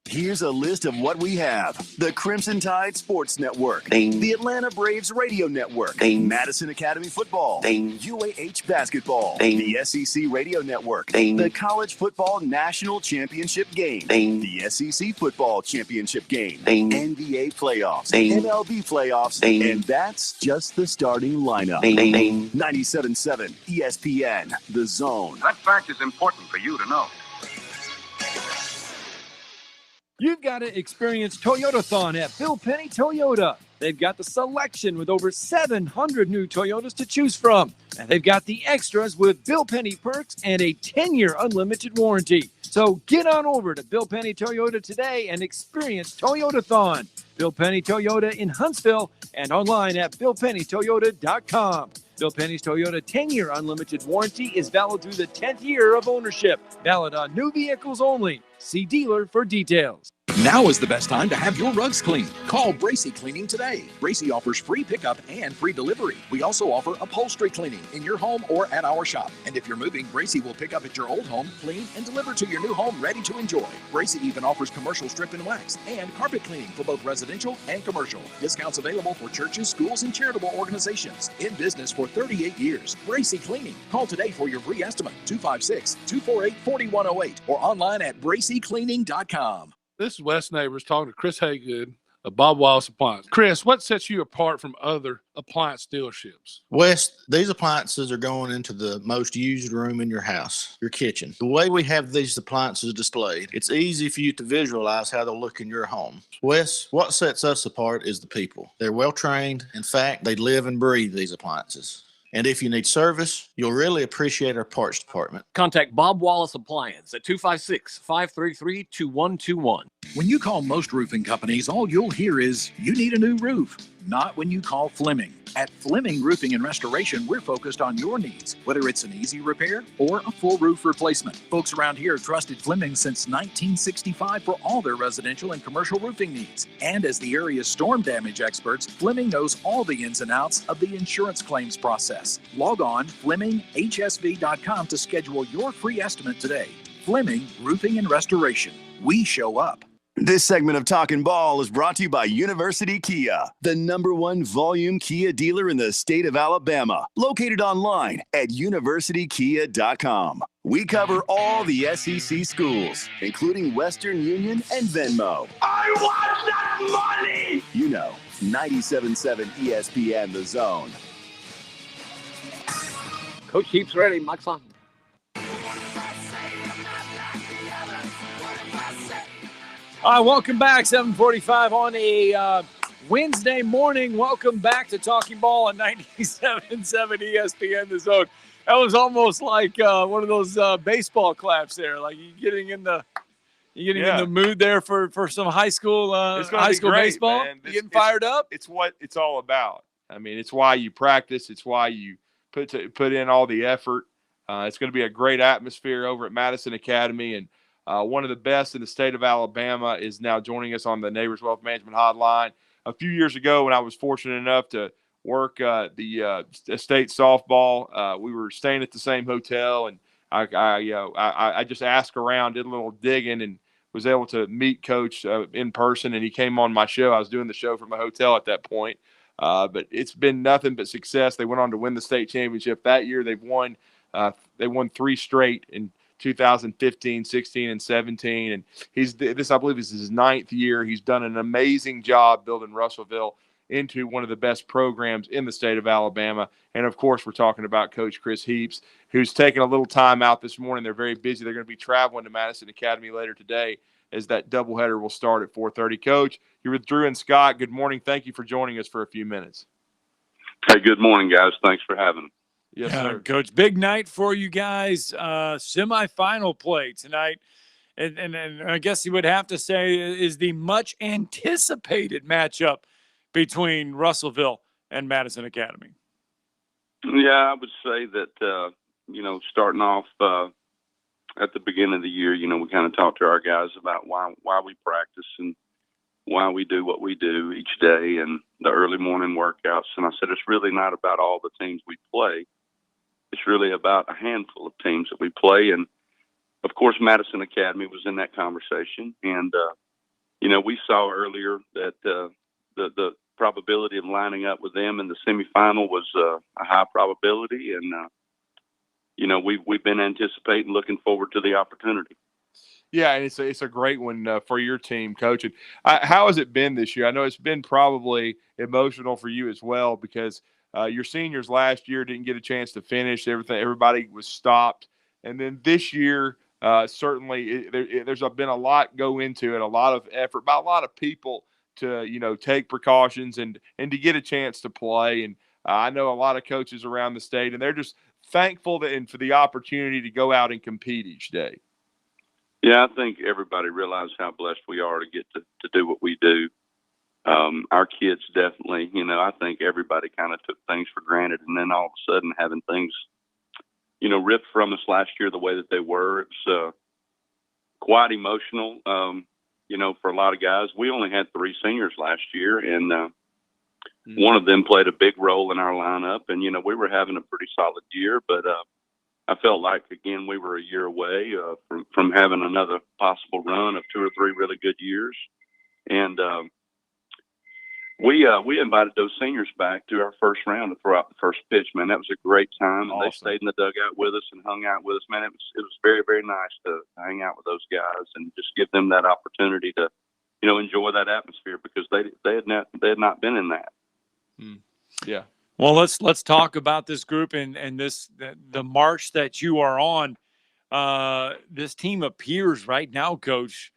Here's a list of what we have. The Crimson Tide Sports Network, the Atlanta Braves Radio Network, Madison Academy Football, UAH Basketball, the SEC Radio Network, the College Football National Championship Game, the SEC Football Championship Game, NBA Playoffs, MLB Playoffs, and that's just the starting lineup. 97.7 ESPN, The Zone. That fact is important for you to know. You've got to experience Toyotathon at Bill Penny Toyota. They've got the selection with over 700 new Toyotas to choose from. And they've got the extras with Bill Penny perks and a 10-year unlimited warranty. So get on over to Bill Penny Toyota today and experience Toyotathon. Bill Penny Toyota in Huntsville and online at BillPennyToyota.com. Bill Penny's Toyota 10-year unlimited warranty is valid through the 10th year of ownership. Valid on new vehicles only. See dealer for details. Now is the best time to have your rugs cleaned. Call Bracy Cleaning today. Bracy offers free pickup and free delivery. We also offer upholstery cleaning in your home or at our shop. And if you're moving, Bracy will pick up at your old home, clean, and deliver to your new home ready to enjoy. Bracy even offers commercial strip and wax and carpet cleaning for both residential and commercial. Discounts available for churches, schools, and charitable organizations. In business for 38 years. Bracy Cleaning. Call today for your free estimate. 256-248-4108 or online at bracycleaning.com. This is Wes Neighbors talking to Chris Haygood of Bob Wallace Appliance. Chris, what sets you apart from other appliance dealerships? Wes, these appliances are going into the most used room in your house, your kitchen. The way we have these appliances displayed, it's easy for you to visualize how they'll look in your home. Wes, what sets us apart is the people. They're well trained. In fact, they live and breathe these appliances. And if you need service, you'll really appreciate our parts department. Contact Bob Wallace Appliance at 256-533-2121. When you call most roofing companies, all you'll hear is, you need a new roof. Not when you call Fleming. At Fleming Roofing and Restoration, we're focused on your needs, whether it's an easy repair or a full roof replacement. Folks around here have trusted Fleming since 1965 for all their residential and commercial roofing needs. And as the area's storm damage experts, Fleming knows all the ins and outs of the insurance claims process. Log on FlemingHSV.com to schedule your free estimate today. Fleming Roofing and Restoration. We show up. This segment of Talkin Ball is brought to you by University Kia, the #1 volume Kia dealer in the state of Alabama, located online at universitykia.com. We cover all the SEC schools, including Western Union and Venmo. I want that money! You know, 97.7 ESPN The Zone. Coach Heaps ready. Mike's on. All right, welcome back. 7:45 on a Wednesday morning. Welcome back to Talking Ball on 97.7 ESPN The Zone. That was almost like one of those baseball claps there. Like you getting in the mood there for some high school great, baseball. Man. You getting fired up? It's what it's all about. I mean, it's why you practice. It's why you put in all the effort. It's going to be a great atmosphere over at Madison Academy, and one of the best in the state of Alabama is now joining us on the Neighbors Wealth Management Hotline. A few years ago, when I was fortunate enough to work the state softball, we were staying at the same hotel, and I just asked around, did a little digging, and was able to meet Coach in person, and he came on my show. I was doing the show from a hotel at that point, but it's been nothing but success. They went on to win the state championship that year. They won 3 straight in 2015, 16, and 17. And I believe is his 9th year. He's done an amazing job building Russellville into one of the best programs in the state of Alabama. And, of course, we're talking about Coach Chris Heaps, who's taking a little time out this morning. They're very busy. They're going to be traveling to Madison Academy later today as that doubleheader will start at 4:30. Coach, you're with Drew and Scott. Good morning. Thank you for joining us for a few minutes. Hey, good morning, guys. Thanks for having me. Yes, sir. Coach, big night for you guys. Semifinal play tonight. And I guess you would have to say is the much anticipated matchup between Russellville and Madison Academy. Yeah, I would say that, starting off at the beginning of the year, we kind of talked to our guys about why we practice and why we do what we do each day and the early morning workouts. And I said, it's really not about all the teams we play. It's really about a handful of teams that we play. And, of course, Madison Academy was in that conversation. And, we saw earlier that the probability of lining up with them in the semifinal was a high probability. And, we've been anticipating, looking forward to the opportunity. Yeah, and it's a great one for your team, Coach. And how has it been this year? I know it's been probably emotional for you as well because your seniors last year didn't get a chance to finish. Everybody was stopped. And then this year, certainly there's been a lot go into it, a lot of effort by a lot of people to, take precautions and to get a chance to play. And I know a lot of coaches around the state, and they're just thankful and for the opportunity to go out and compete each day. Yeah, I think everybody realizes how blessed we are to get to do what we do. Our kids definitely, I think everybody kind of took things for granted, and then all of a sudden having things, ripped from us last year the way that they were, it's quite emotional. for a lot of guys, we only had 3 seniors last year, and one of them played a big role in our lineup. And, we were having a pretty solid year, but I felt like, again, we were a year away from having another possible run of 2 or 3 really good years. And we invited those seniors back to our first round to throw out the first pitch, man. That was a great time. And they stayed in the dugout with us and hung out with us, man. It was very, very nice to hang out with those guys and just give them that opportunity to, enjoy that atmosphere, because they had not been in that. Yeah. Well, let's talk about this group and the march that you are on. This team appears right now, Coach,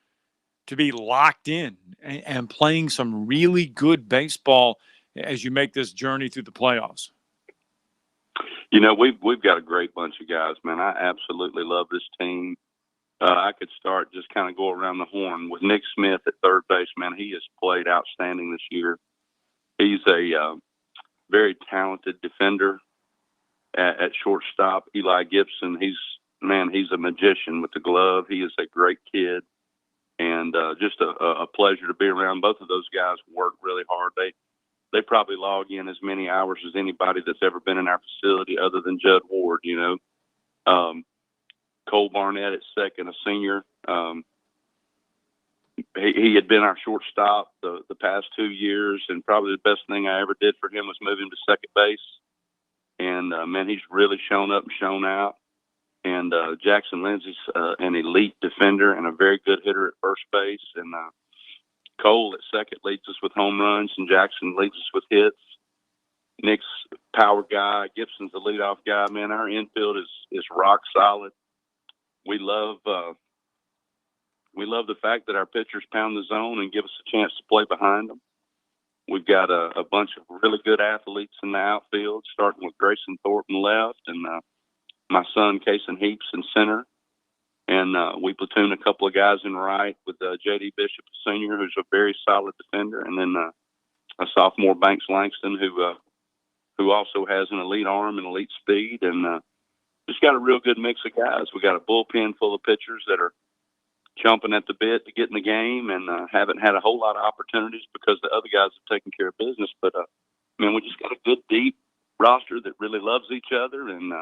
to be locked in and playing some really good baseball as you make this journey through the playoffs. We've got a great bunch of guys, man. I absolutely love this team. I could start just kind of go around the horn with Nick Smith at third base, man. He has played outstanding this year. He's a very talented defender at shortstop. Eli Gibson, he's a magician with the glove. He is a great kid, and just a pleasure to be around. Both of those guys work really hard. They probably log in as many hours as anybody that's ever been in our facility other than Judd Ward, Cole Barnett at second, a senior. He had been our shortstop the past 2 years, and probably the best thing I ever did for him was move him to second base. And, man, he's really shown up and shown out. And Jackson Lindsay's an elite defender and a very good hitter at first base. And Cole at second leads us with home runs, and Jackson leads us with hits. Nick's power guy. Gibson's the leadoff guy. Man, our infield is rock solid. We love the fact that our pitchers pound the zone and give us a chance to play behind them. We've got a bunch of really good athletes in the outfield, starting with Grayson Thornton left and my son Kason Heaps in center. And we platoon a couple of guys in right with J.D. Bishop, a senior, who's a very solid defender, and then a sophomore, Banks Langston, who also has an elite arm and elite speed, and just got a real good mix of guys. We got a bullpen full of pitchers that are chomping at the bit to get in the game, and haven't had a whole lot of opportunities because the other guys have taken care of business. But we just got a good, deep roster that really loves each other and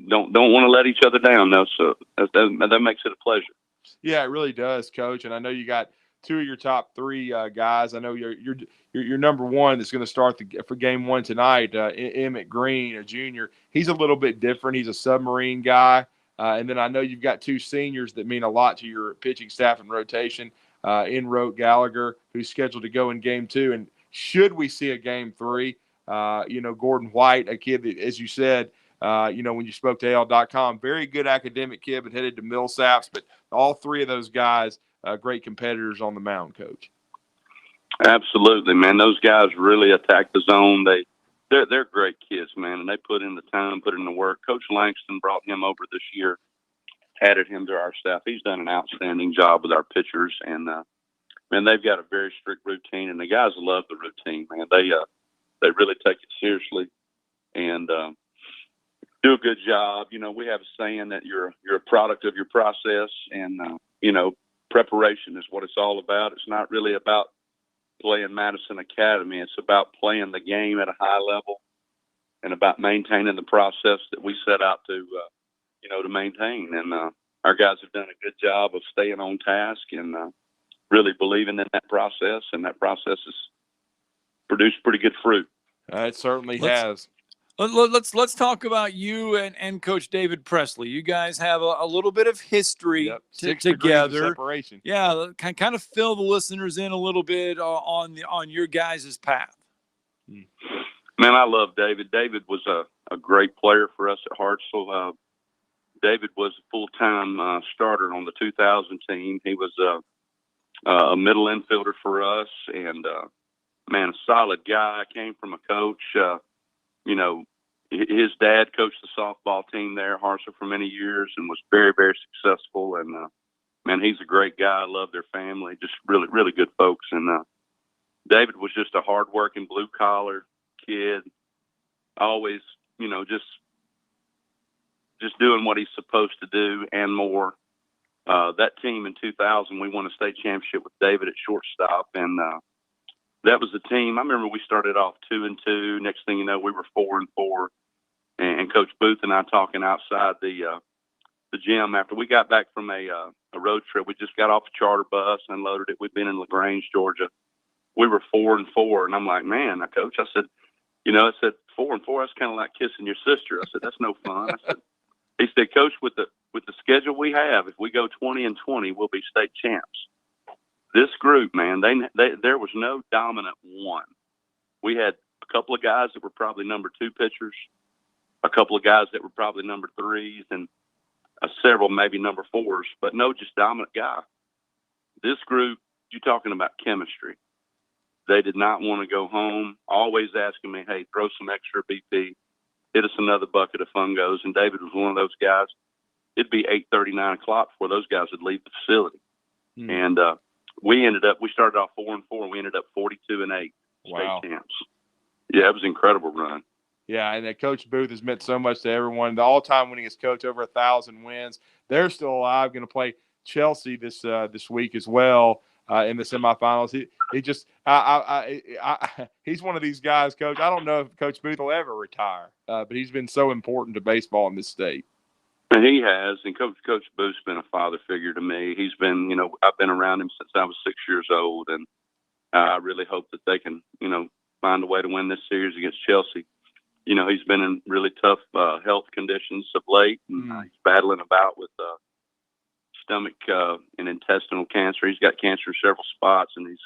don't want to let each other down, though. So that makes it a pleasure. Yeah, it really does, Coach. And I know you got 2 of your top 3 guys. I know your number 1 that's going to start for game 1 tonight, Emmett Green, a junior. He's a little bit different. He's a submarine guy. And then I know you've got 2 seniors that mean a lot to your pitching staff and rotation. Enrote Gallagher, who's scheduled to go in game 2. And should we see a game 3, Gordon White, a kid that, as you said, when you spoke to AL.com, very good academic kid, but headed to Millsaps. But all 3 of those guys, great competitors on the mound, Coach. Absolutely, man. Those guys really attack the zone. They're great kids, man, and they put in the time, put in the work. Coach Langston brought him over this year, added him to our staff. He's done an outstanding job with our pitchers, and man, they've got a very strict routine, and the guys love the routine, man. They really take it seriously and do a good job. We have a saying that you're a product of your process, and preparation is what it's all about. It's not really about playing Madison Academy. It's about playing the game at a high level and about maintaining the process that we set out to maintain. And our guys have done a good job of staying on task and really believing in that process, and that process has produced pretty good fruit. It certainly has. Let's talk about you and Coach David Presley. You guys have a little bit of history 6 degrees together. of separation. Yeah, kind of fill the listeners in a little bit on your guys' path. Man, I love David. David was a great player for us at Hartsville. David was a full-time starter on the 2000 team. He was a middle infielder for us, and man, a solid guy. Came from a coach. His dad coached the softball team there at Hartsville for many years and was very, very successful. And, man, he's a great guy. I love their family, just really, really good folks. And David was just a hard-working, blue-collar kid, always, just doing what he's supposed to do and more. that team in 2000, we won a state championship with David at shortstop, and that was the team. I remember we started off 2-2. Next thing you know, we were 4-4, and Coach Booth and I talking outside the gym after we got back from a road trip. We just got off a charter bus, unloaded it. We'd been in LaGrange, Georgia. We were 4-4, and I'm like, man, Coach, I said, 4-4, that's kind of like kissing your sister. I said, that's no fun. He said, Coach, with the schedule we have, if we go 20-20, we'll be state champs. This group, man, there was no dominant one. We had a couple of guys that were probably number 2 pitchers, a couple of guys that were probably number 3s, and several maybe number 4s, but no just dominant guy. This group, you're talking about chemistry. They did not want to go home, always asking me, hey, throw some extra BP, hit us another bucket of Fungos, and David was one of those guys. It'd be 8:30, 9 o'clock before those guys would leave the facility. And we started off 4-4, we ended up 42-8 Wow. state champs. Yeah, it was an incredible run. Yeah, and Coach Booth has meant so much to everyone. The all-time winningest coach, over 1,000 wins. They're still alive. Going to play Chelsea this week as well in the semifinals. He just he's one of these guys, Coach. I don't know if Coach Booth will ever retire, but he's been so important to baseball in this state. And he has, and Coach Booth's been a father figure to me. He's been, I've been around him since I was 6 years old, and I really hope that they can, find a way to win this series against Chelsea. He's been in really tough health conditions of late, and he's battling about with stomach and intestinal cancer. He's got cancer in several spots, and he's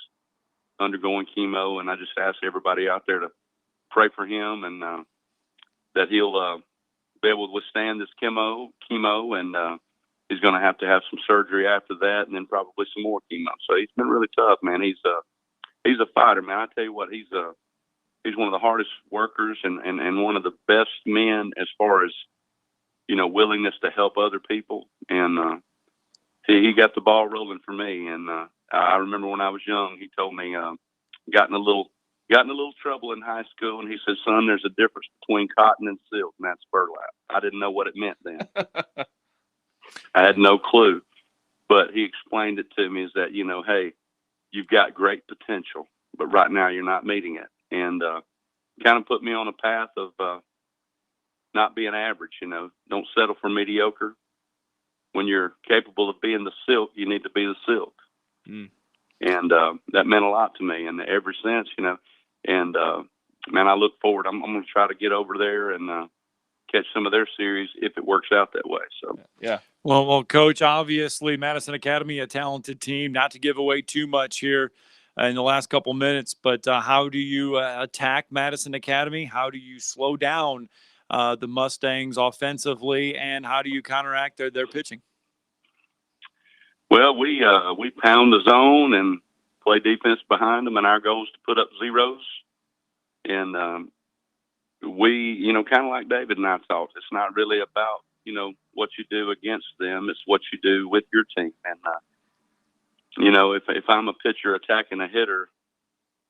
undergoing chemo. And I just ask everybody out there to pray for him, and that he'll be able to withstand this chemo, and he's going to have some surgery after that, and then probably some more chemo. So he's been really tough, man. He's a fighter, man. I tell you what, he's one of the hardest workers and one of the best men as far as, willingness to help other people. And he got the ball rolling for me. And I remember when I was young, he told me got in a little trouble in high school, and he said, son, there's a difference between cotton and silk, and that's burlap. I didn't know what it meant then. I had no clue. But he explained it to me is that, hey, you've got great potential, but right now you're not meeting it. And kind of put me on a path of not being average, Don't settle for mediocre. When you're capable of being the silk, you need to be the silk. And that meant a lot to me. And ever since, and man, I look forward. I'm going to try to get over there and catch some of their series if it works out that way. So, yeah. Well, Coach, obviously Madison Academy, a talented team, not to give away too much here in the last couple minutes, but how do you attack Madison Academy? How do you slow down the Mustangs offensively, and how do you counteract their pitching? Well, we pound the zone and play defense behind them, and our goal is to put up zeros. And we, kind of like David and I talked, it's not really about, what you do against them. It's what you do with your team. And, if I'm a pitcher attacking a hitter,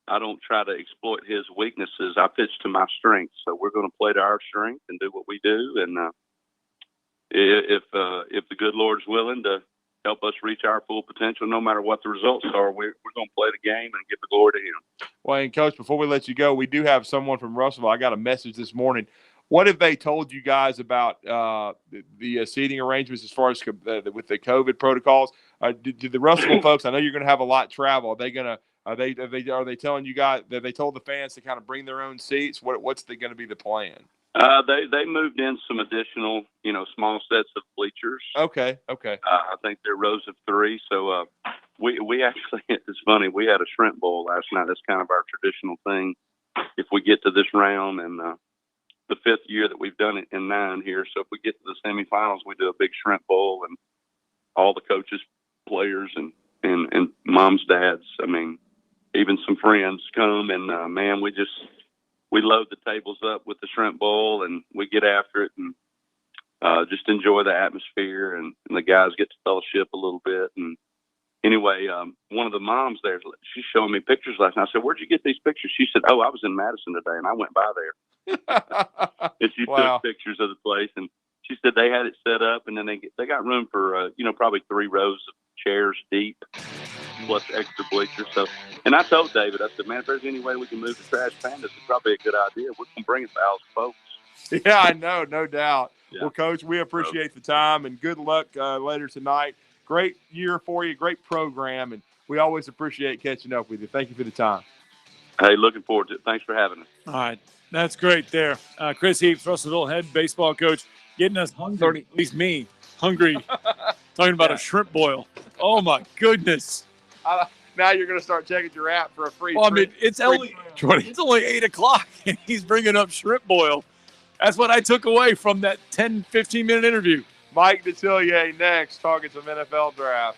I don't try to exploit his weaknesses. I pitch to my strengths. So we're going to play to our strength and do what we do. And if the good Lord's willing to help us reach our full potential, no matter what the results are, we're going to play the game and give the glory to him. Well, and Coach, before we let you go, we do have someone from Russellville. I got a message this morning. What have they told you guys about the seating arrangements as far as with the COVID protocols? Did the Russellville folks? I know you're going to have a lot travel. Are they telling you guys that they told the fans to kind of bring their own seats? What's going to be the plan? They moved in some additional, small sets of bleachers. Okay. I think they're rows of 3. So we actually, it's funny, we had a shrimp bowl last night. That's kind of our traditional thing if we get to this round, and the 5th year that we've done it in 9 here. So if we get to the semifinals, we do a big shrimp bowl, and all the coaches, players, and moms, dads, I mean, even some friends come, and man, we load the tables up with the shrimp bowl, and we get after it and just enjoy the atmosphere, and the guys get to fellowship a little bit. And anyway, one of the moms there, she's showing me pictures last night. I said, where'd you get these pictures? She said, oh, I was in Madison today, and I went by there. And she took pictures of the place, and she said they had it set up, and then they got room for probably 3 rows of chairs deep, plus extra bleachers. So, and I told David, I said, man, if there's any way we can move the Trash Pandas, it's probably a good idea. We're gonna bring 1,000 folks. Yeah, I know, no doubt. Yeah. Well, Coach, we appreciate the time, and good luck later tonight. Great year for you, great program, and we always appreciate catching up with you. Thank you for the time. Hey, looking forward to it. Thanks for having us. All right. That's great there. Chris Heaps, Russellville head baseball coach, getting us hungry, at least me, hungry, talking about a shrimp boil. Oh, my goodness. Now you're going to start checking your app for a free Well, I treat. mean, it's only 8 o'clock, and he's bringing up shrimp boil. That's what I took away from that 10, 15-minute interview. Mike Detillier next, talking some NFL draft.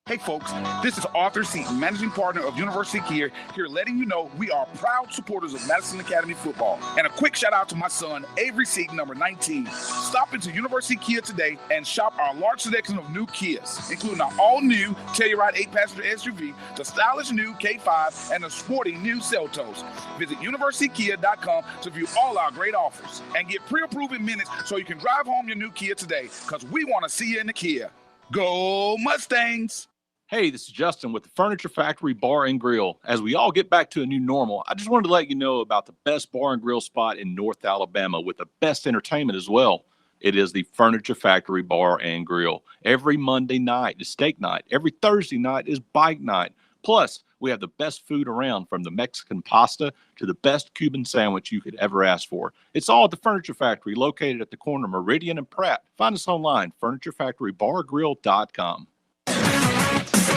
Hey folks, this is Arthur Seaton, managing partner of University Kia, here letting you know we are proud supporters of Madison Academy football. And a quick shout out to my son, Avery Seaton, number 19. Stop into University Kia today and shop our large selection of new Kias, including our all-new Telluride 8-passenger SUV, the stylish new K5, and the sporty new Seltos. Visit universitykia.com to view all our great offers and get pre-approved in minutes so you can drive home your new Kia today, because we want to see you in the Kia. Go Mustangs! Hey, this is Justin with the Furniture Factory Bar and Grill. As we all get back to a new normal, I just wanted to let you know about the best bar and grill spot in North Alabama with the best entertainment as well. It is the Furniture Factory Bar and Grill. Every Monday night is steak night. Every Thursday night is bike night. Plus, we have the best food around, from the Mexican pasta to the best Cuban sandwich you could ever ask for. It's all at the Furniture Factory, located at the corner of Meridian and Pratt. Find us online, FurnitureFactoryBarGrill.com.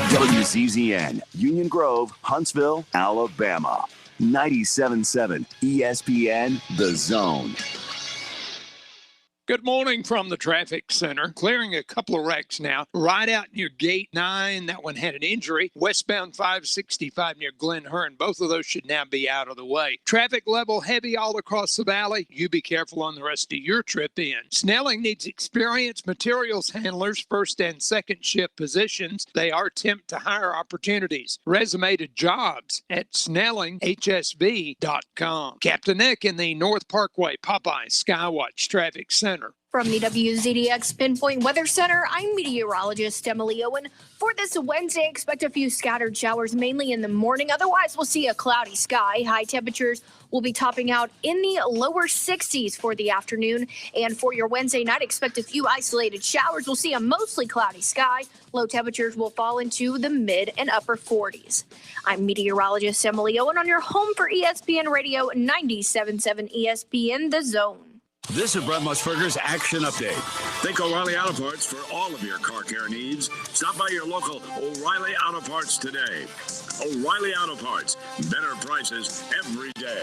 WZZN, Union Grove, Huntsville, Alabama. 97.7 ESPN, The Zone. Good morning from the traffic center. Clearing a couple of wrecks now. Right out near Gate 9, that one had an injury. Westbound 565 near Glen Hearn. Both of those should now be out of the way. Traffic level heavy all across the valley. You be careful on the rest of your trip in. Snelling needs experienced materials handlers, first and second shift positions. They are temp to hire opportunities. Resume to jobs at SnellingHSV.com. Captain Nick in the North Parkway Popeye Skywatch Traffic Center. From the WZDX Pinpoint Weather Center, I'm meteorologist Emily Owen. For this Wednesday, expect a few scattered showers, mainly in the morning. Otherwise, we'll see a cloudy sky. High temperatures will be topping out in the lower 60s for the afternoon. And for your Wednesday night, expect a few isolated showers. We'll see a mostly cloudy sky. Low temperatures will fall into the mid and upper 40s. I'm meteorologist Emily Owen on your home for ESPN Radio 97.7 ESPN The Zone. This is Brett Musburger's Action Update. Think O'Reilly Auto Parts for all of your car care needs. Stop by your local O'Reilly Auto Parts today. O'Reilly Auto Parts. Better prices every day.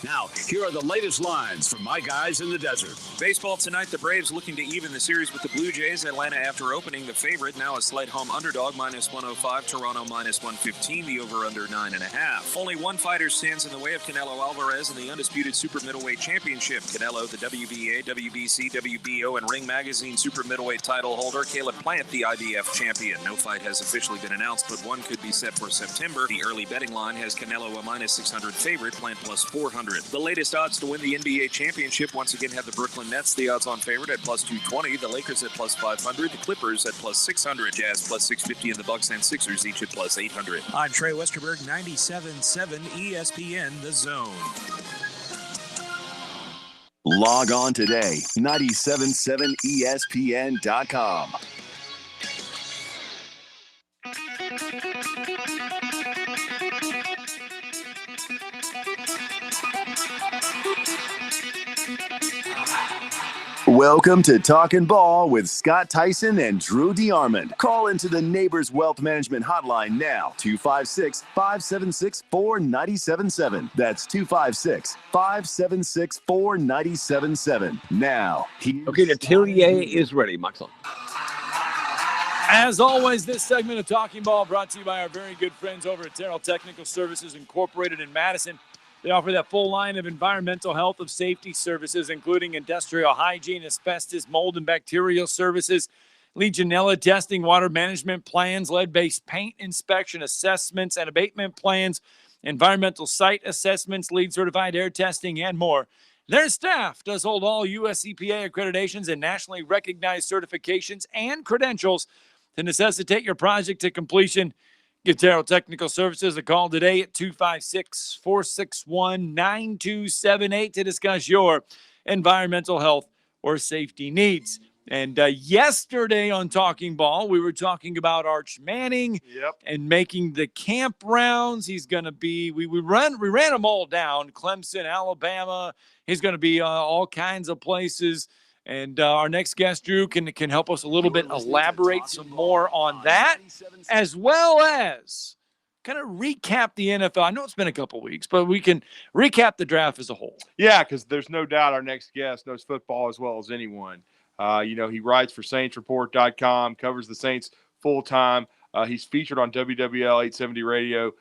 Now, here are the latest lines from my guys in the desert. Baseball tonight, the Braves looking to even the series with the Blue Jays. Atlanta, after opening the favorite, now a slight home underdog, -105. Toronto, -115. The over-under 9.5. Only one fighter stands in the way of Canelo Alvarez in the undisputed super middleweight championship. Canelo, the WBA, WBC, WBO, and Ring Magazine super middleweight title holder. Caleb Plant, the IBF champion. No fight has officially been announced, but one could be set for September. The early betting line has Canelo a -600 favorite, Plant +400. The latest odds to win the NBA championship once again have the Brooklyn Nets, the odds-on favorite at +220, the Lakers at +500, the Clippers at +600, Jazz +650, and the Bucks and Sixers each at +800. I'm Trey Westerberg, 97.7 ESPN The Zone. Log on today, 977ESPN.com. Welcome to Talkin Ball with Scott Tyson and Drew DeArmond. Call into the Neighbors Wealth Management Hotline now, 256-576-4977. That's 256-576-4977. Now, okay, Detillier is ready, Michael. As always, this segment of Talking Ball brought to you by our very good friends over at Terrell Technical Services Incorporated in Madison. They offer that full line of environmental health and safety services, including industrial hygiene, asbestos, mold, and bacterial services. Legionella testing, water management plans, lead-based paint inspection assessments and abatement plans, environmental site assessments, LEED certified air testing, and more. Their staff does hold all U.S. EPA accreditations and nationally recognized certifications and credentials to necessitate your project to completion. Give Terrell Technical Services a call today at 256-461-9278 to discuss your environmental health or safety needs. And yesterday on Talking Ball, we were talking about Arch Manning and making the camp rounds. He's going to be, we ran them all down, Clemson, Alabama. He's going to be all kinds of places. And our next guest, Drew, can help us a little bit elaborate some more on that, as well as kind of recap the NFL. I know it's been a couple weeks, but we can recap the draft as a whole. Yeah, because there's no doubt our next guest knows football as well as anyone. He writes for SaintsReport.com, covers the Saints full-time. He's featured on WWL 870 radio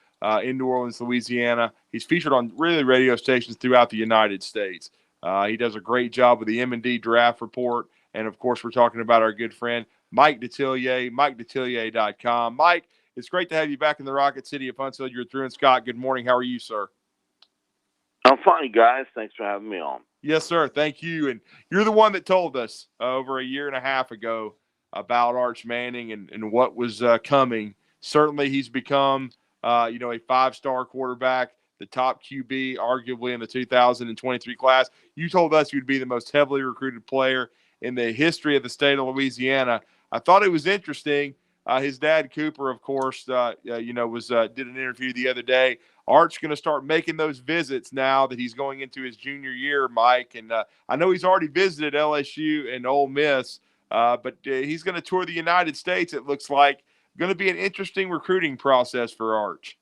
in New Orleans, Louisiana. He's featured on really radio stations throughout the United States. He does a great job with the M&D Draft Report. And, of course, we're talking about our good friend Mike Detillier, MikeDetillier.com. Mike, it's great to have you back in the Rocket City of Huntsville. You're through. And Scott, good morning. How are you, sir? I'm fine, guys. Thanks for having me on. Yes, sir. Thank you. And you're the one that told us over a year and a half ago about Arch Manning and what was coming. Certainly he's become, a five-star quarterback, the top QB arguably in the 2023 class. You told us he would be the most heavily recruited player in the history of the state of Louisiana. I thought it was interesting. His dad, Cooper, of course, did an interview the other day. Art's going to start making those visits now that he's going into his junior year, Mike. And I know he's already visited LSU and Ole Miss, but he's going to tour the United States, it looks like. Going to be an interesting recruiting process for Arch.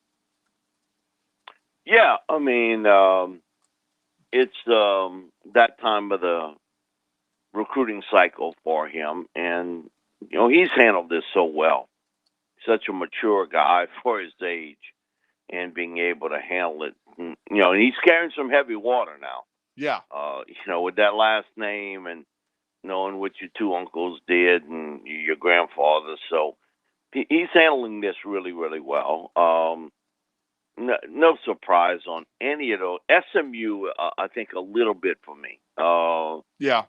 Yeah, I mean, it's that time of the recruiting cycle for him. And, he's handled this so well. Such a mature guy for his age and being able to handle it. And he's carrying some heavy water now. Yeah. With that last name and knowing what your two uncles did and your grandfather. So he's handling this really, really well. No surprise on any of those. SMU, I think a little bit for me. Yeah.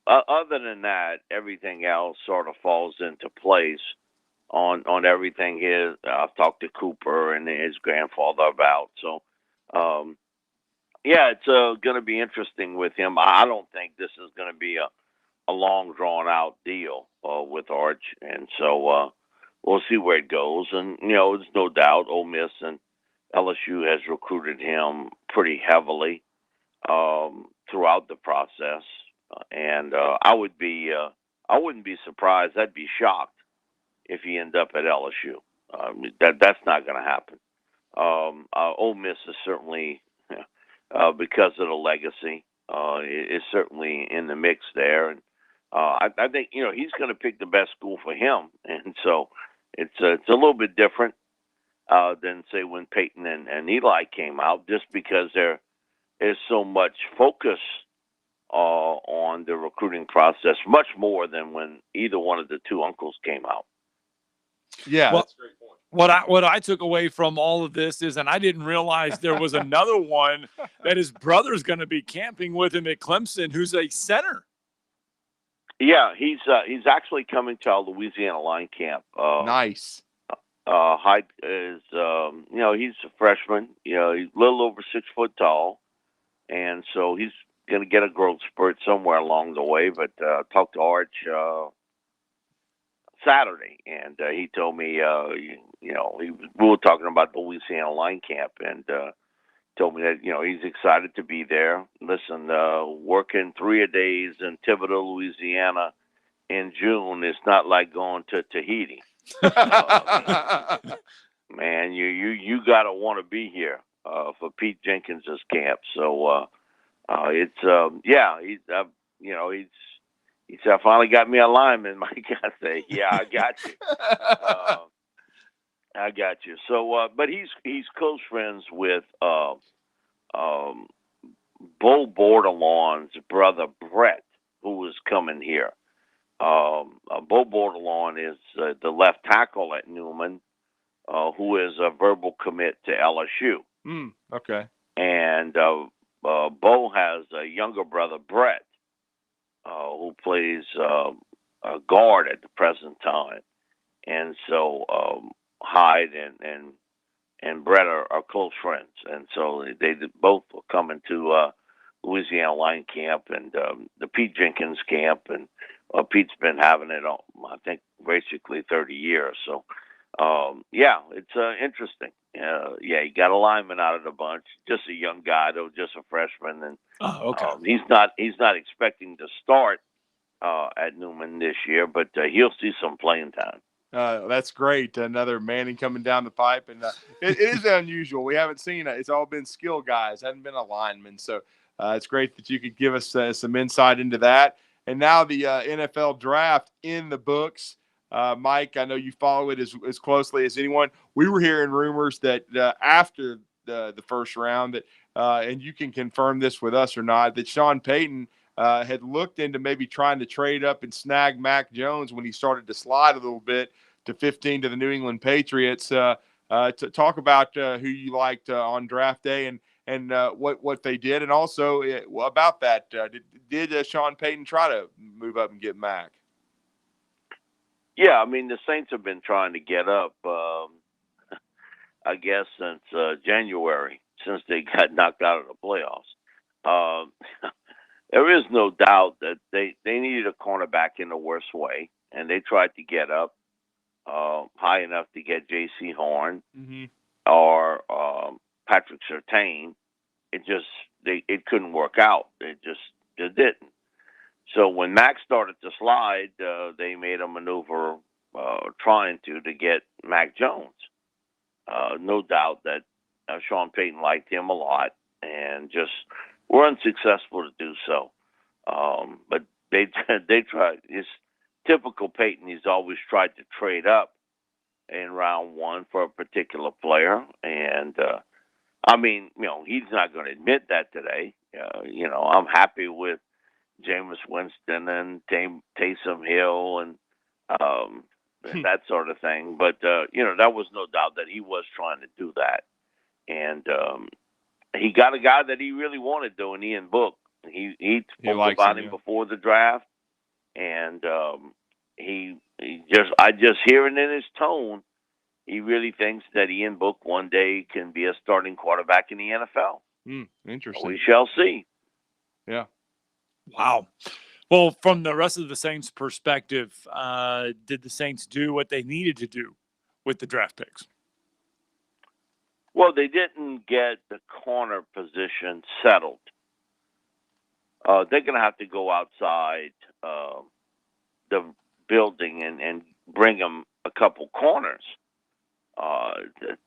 Other than that, everything else sort of falls into place on everything here. I've talked to Cooper and his grandfather about. So, it's going to be interesting with him. I don't think this is going to be a long, drawn-out deal with Arch. And so we'll see where it goes. And, there's no doubt Ole Miss and LSU has recruited him pretty heavily throughout the process. And I wouldn't be surprised. I'd be shocked if he ends up at LSU. That's not going to happen. Ole Miss is certainly, because of the legacy, is certainly in the mix there. And I think, he's going to pick the best school for him. And so it's a little bit different than, say, when Peyton and Eli came out, just because there is so much focus on the recruiting process, much more than when either one of the two uncles came out. Yeah, well, that's a great point. What I took away from all of this is, and I didn't realize there was another one that his brother's going to be camping with him at Clemson, who's a center. Yeah, he's actually coming to our Louisiana line camp. Nice. Height is, he's a freshman. He's a little over 6 foot tall, and so he's going to get a growth spurt somewhere along the way. But talked to Arch Saturday, and he told me, we were talking about the Louisiana line camp, and told me that he's excited to be there. Listen, working 3-a-days in Thibodaux, Louisiana, in June, it's not like going to Tahiti. Man, you gotta want to be here for Pete Jenkins's camp. So he said, I finally got me a lineman, Mike. I say, yeah, I got you. I got you. So, but he's close friends with Bo Bordelon's brother Brett, who was coming here. Bo Bordelon is the left tackle at Newman, who is a verbal commit to LSU. Okay. And Bo has a younger brother, Brett, who plays guard at the present time. And so Hyde and Brett are close friends. And so they both are coming to Louisiana Line Camp and the Pete Jenkins camp. And Pete's been having it, I think, basically 30 years. So, yeah, it's interesting. Yeah, he got a lineman out of the bunch, just a young guy, though, just a freshman. And he's not expecting to start at Newman this year, but he'll see some playing time. That's great. Another Manning coming down the pipe. And it is unusual. We haven't seen it. It's all been skill guys. Hasn't been a lineman. So it's great that you could give us some insight into that. And now the NFL draft in the books. Mike, I know you follow it as closely as anyone. We were hearing rumors that after the first round, that and you can confirm this with us or not, that Sean Payton had looked into maybe trying to trade up and snag Mac Jones when he started to slide a little bit to 15 to the New England Patriots. To talk about who you liked on draft day and what they did, and also about that, did Sean Payton try to move up and get Mac? Yeah, I mean, the Saints have been trying to get up, I guess, since January, since they got knocked out of the playoffs. There is no doubt that they needed a cornerback in the worst way, and they tried to get up high enough to get J.C. Horn or Patrick Surtain. It couldn't work out. It just didn't. So when Mac started to slide, they made a maneuver trying to get Mac Jones. No doubt that Sean Payton liked him a lot and just were unsuccessful to do so. But they tried. It's typical Payton. He's always tried to trade up in round one for a particular player. And, I mean, he's not going to admit that today. I'm happy with Jameis Winston and Taysom Hill and that sort of thing. But, that was no doubt that he was trying to do that. And he got a guy that he really wanted, though, in Ian Book. He spoke about him before the draft. And I just hearing in his tone, he really thinks that Ian Book one day can be a starting quarterback in the NFL. Interesting. We shall see. Yeah. Wow. Well, from the rest of the Saints' perspective, did the Saints do what they needed to do with the draft picks? Well, they didn't get the corner position settled. They're going to have to go outside the building and bring them a couple corners.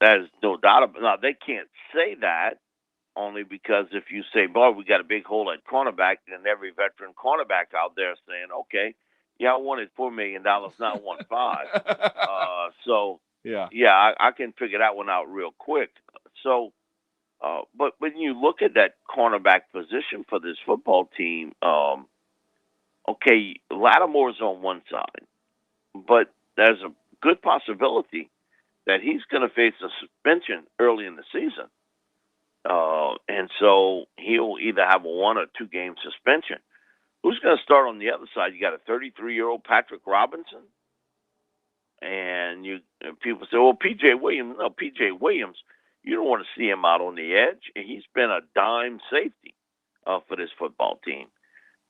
There's no doubt about it. Now, they can't say that only because if you say, boy, we got a big hole at cornerback, then every veteran cornerback out there is saying, okay, yeah, I wanted $4 million, now I want $5. So, yeah, I can figure that one out real quick. So, but when you look at that cornerback position for this football team, okay, Lattimore's on one side, but there's a good possibility that he's going to face a suspension early in the season. And so he'll either have a 1 or 2 game suspension. Who's going to start on the other side? You got a 33-year-old Patrick Robinson. And people say, well, P.J. Williams. No, P.J. Williams, you don't want to see him out on the edge. He's been a dime safety for this football team.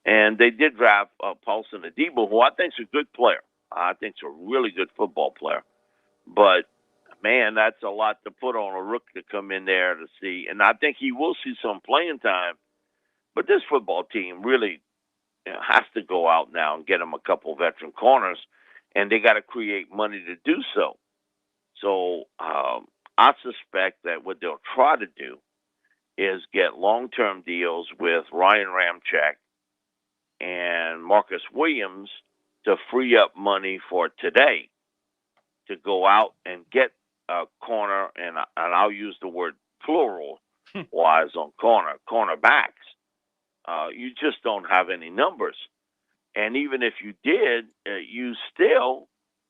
And they did draft Paulson Adebo, who I think is a good player. I think is a really good football player. But, man, that's a lot to put on a rookie to come in there to see. And I think he will see some playing time. But this football team really has to go out now and get him a couple veteran corners, and they got to create money to do so. So I suspect that what they'll try to do is get long-term deals with Ryan Ramczyk and Marcus Williams to free up money for today to go out and get a corner, and I'll use the word plural-wise on cornerbacks. You just don't have any numbers. And even if you did, you still,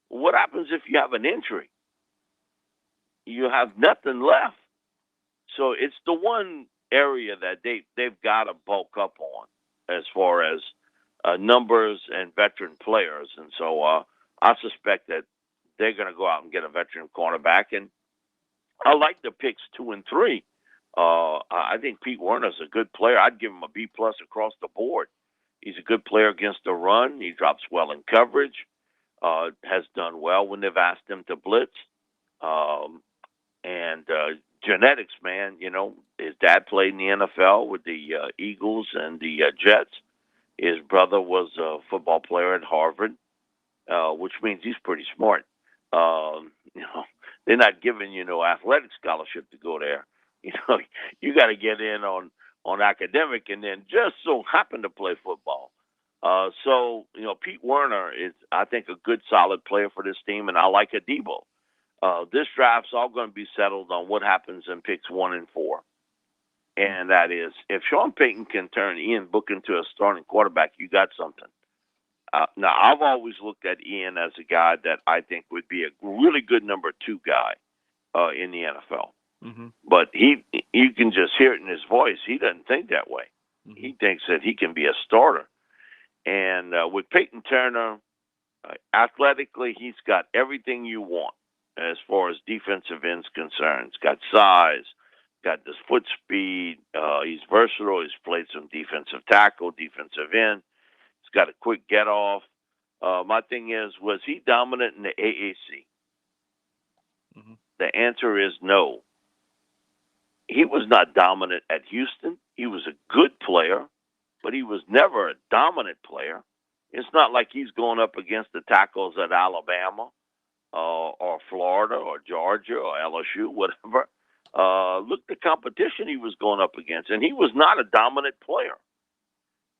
what happens if you have an injury? You have nothing left. So it's the one area that they've got to bulk up on as far as numbers and veteran players. And so I suspect that they're going to go out and get a veteran cornerback. And I like the picks 2 and 3. I think Pete Werner's a good player. I'd give him a B+ across the board. He's a good player against the run. He drops well in coverage. Has done well when they've asked him to blitz. And genetics, man, you know, his dad played in the NFL with the Eagles and the Jets. His brother was a football player at Harvard, which means he's pretty smart. You know, they're not giving you no athletic scholarship to go there. You know, you got to get in on academic and then just so happen to play football. So, you know, Pete Werner is, I think, a good, solid player for this team, and I like Adebo. This draft's all going to be settled on what happens in picks 1 and 4. And that is, if Sean Payton can turn Ian Book into a starting quarterback, you got something. Now, I've always looked at Ian as a guy that I think would be a really good number 2 guy in the NFL. Mm-hmm. But you can just hear it in his voice. He doesn't think that way. Mm-hmm. He thinks that he can be a starter. And with Peyton Turner, athletically, he's got everything you want as far as defensive ends concerned. He's got size, got this foot speed. He's versatile. He's played some defensive tackle, defensive end. He's got a quick get off. My thing is, was he dominant in the AAC? Mm-hmm. The answer is no. He was not dominant at Houston. He was a good player, but he was never a dominant player. It's not like he's going up against the tackles at Alabama or Florida or Georgia or LSU, whatever. Look the competition he was going up against, and he was not a dominant player.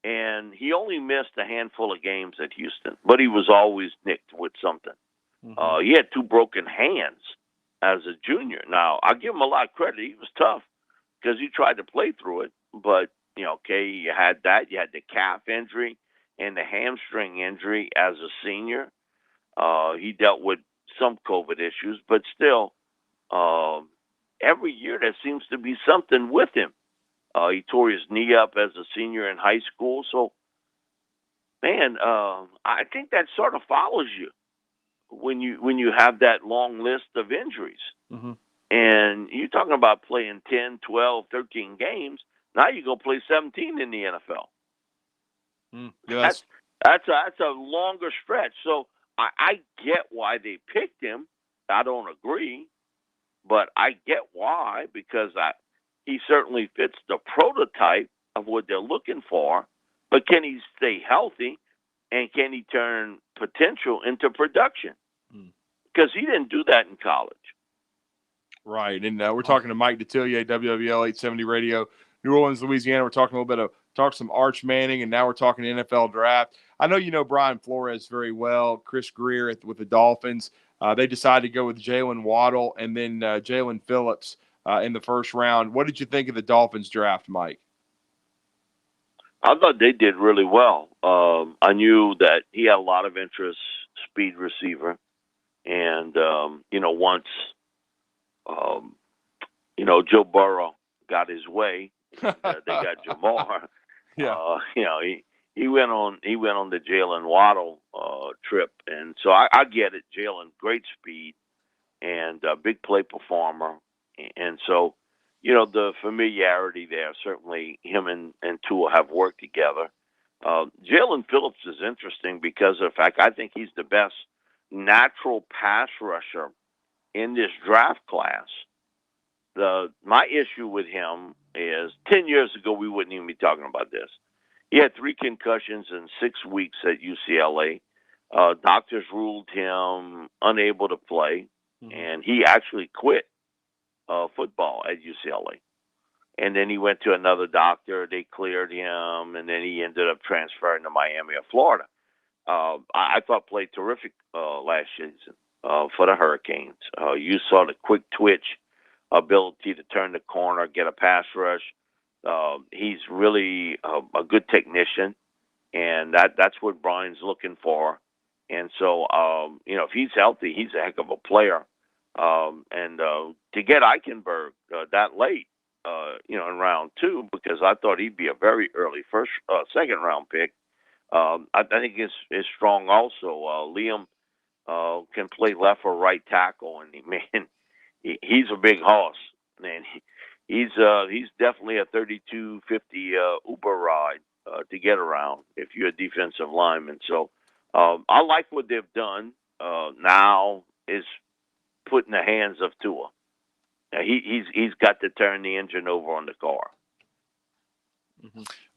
And he only missed a handful of games at Houston, but he was always nicked with something. Mm-hmm. He had 2 broken hands as a junior. Now, I give him a lot of credit. He was tough because he tried to play through it. But, you know, okay, you had that. You had the calf injury and the hamstring injury as a senior. He dealt with some COVID issues, but still, every year there seems to be something with him. He tore his knee up as a senior in high school. So, man, I think that sort of follows you when you have that long list of injuries. Mm-hmm. And you're talking about playing 10, 12, 13 games. Now you go play 17 in the NFL. Yes. That's a longer stretch. So I get why they picked him. I don't agree, but I get why, because he certainly fits the prototype of what they're looking for. But can he stay healthy, and can he turn potential into production? Because he didn't do that in college. Right. And we're talking to Mike Detillier, WWL 870 Radio, New Orleans, Louisiana. We're talking a little bit of some Arch Manning, and now we're talking NFL draft. I know you know Brian Flores very well, Chris Greer with the Dolphins. They decided to go with Jalen Waddle and then Jalen Phillips in the first round. What did you think of the Dolphins draft, Mike? I thought they did really well. I knew that he had a lot of interest, speed receiver. And, once, Joe Burrow got his way, they got Jamar. Yeah. He went on the Jalen Waddle trip. And so I get it. Jalen, great speed and a big play performer. And so, the familiarity there, certainly him and Tua have worked together. Jalen Phillips is interesting because of the fact I think he's the best natural pass rusher in this draft class. My issue with him is 10 years ago, we wouldn't even be talking about this. He had 3 concussions in 6 weeks at UCLA. Doctors ruled him unable to play, and he actually quit football at UCLA. And then he went to another doctor. They cleared him, and then he ended up transferring to Miami or Florida. I thought played terrific last season for the Hurricanes. You saw the quick twitch ability to turn the corner, get a pass rush. He's really a good technician, and that's what Brian's looking for. And so, if he's healthy, he's a heck of a player. And to get Eichenberg that late, in round 2, because I thought he'd be a very early second round pick. I think is strong also. Liam can play left or right tackle, and he's a big horse, man. He's definitely a 3250 Uber ride to get around if you're a defensive lineman. So I like what they've done. Now is put in the hands of Tua. He's got to turn the engine over on the car.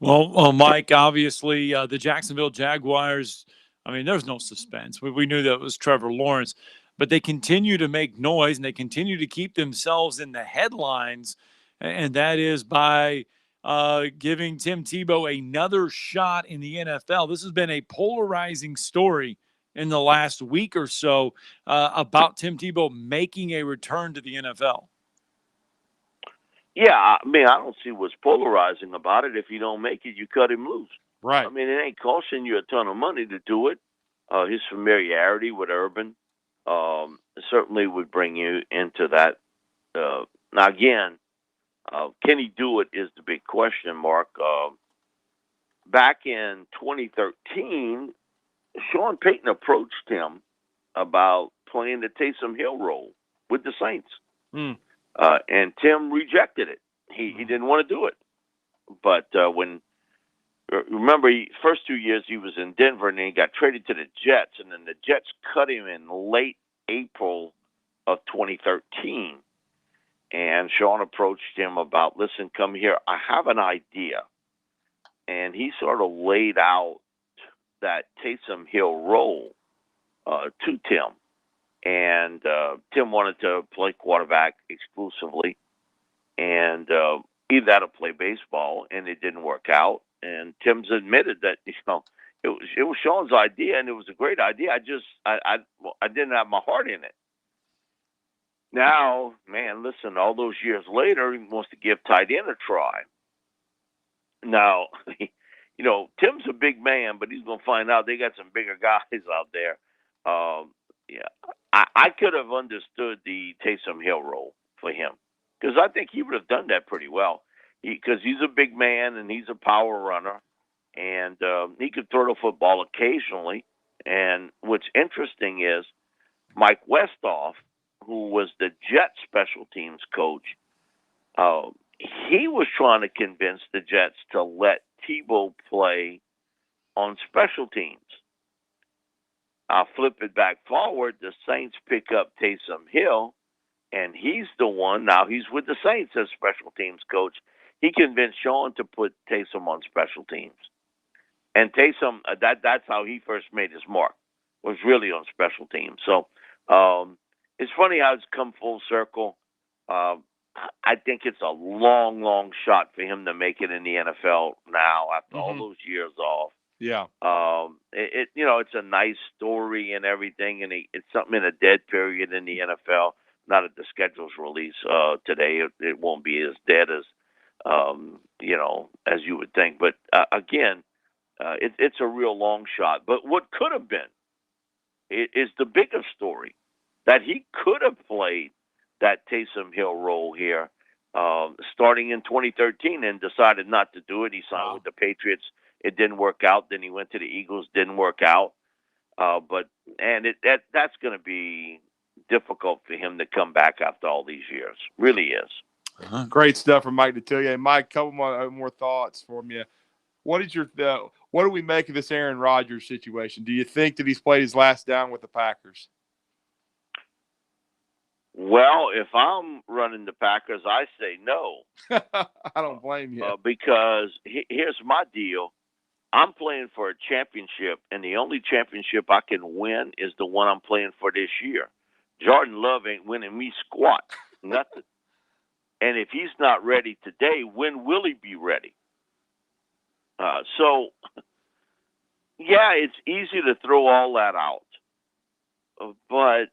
Well, Mike, obviously the Jacksonville Jaguars, I mean, there's no suspense. We knew that it was Trevor Lawrence, but they continue to make noise and they continue to keep themselves in the headlines, and that is by giving Tim Tebow another shot in the NFL. This has been a polarizing story in the last week or so about Tim Tebow making a return to the NFL. Yeah, I mean, I don't see what's polarizing about it. If you don't make it, you cut him loose. Right. I mean, it ain't costing you a ton of money to do it. His familiarity with Urban certainly would bring you into that. Now, again, can he do it is the big question mark. Back in 2013, Sean Payton approached him about playing the Taysom Hill role with the Saints. And Tim rejected it. He didn't want to do it. But remember, first 2 years he was in Denver, and then he got traded to the Jets, and then the Jets cut him in late April of 2013. And Sean approached him about, listen, come here, I have an idea. And he sort of laid out that Taysom Hill role to Tim. And Tim wanted to play quarterback exclusively, and either that or play baseball, and it didn't work out. And Tim's admitted that it was Sean's idea, and it was a great idea. I didn't have my heart in it. Now, man, listen, all those years later, he wants to give tight end a try. Now, Tim's a big man, but he's going to find out they got some bigger guys out there. Yeah, I could have understood the Taysom Hill role for him because I think he would have done that pretty well because he's a big man and he's a power runner, and he could throw the football occasionally. And what's interesting is Mike Westhoff, who was the Jets special teams coach, he was trying to convince the Jets to let Tebow play on special teams. I'll flip it back forward. The Saints pick up Taysom Hill, and he's the one. Now he's with the Saints as special teams coach. He convinced Sean to put Taysom on special teams. And Taysom, that's how he first made his mark, was really on special teams. So it's funny how it's come full circle. I think it's a long, long shot for him to make it in the NFL now after all those years off. Yeah. It's a nice story and everything, and it's something in a dead period in the NFL. Not that the schedule's released today. It won't be as dead as as you would think. But again, it's a real long shot. But what could have been is the bigger story that he could have played that Taysom Hill role here starting in 2013 and decided not to do it. He signed with the Patriots. It didn't work out. Then he went to the Eagles. Didn't work out. That's going to be difficult for him to come back after all these years. Really is. Great stuff from Mike Detillier. Mike, a couple more thoughts from you. What do we make of this Aaron Rodgers situation? Do you think that he's played his last down with the Packers? Well, if I'm running the Packers, I say no. I don't blame you. Because here's my deal. I'm playing for a championship, and the only championship I can win is the one I'm playing for this year. Jordan Love ain't winning me squat, nothing. And if he's not ready today, when will he be ready? So, yeah, it's easy to throw all that out. But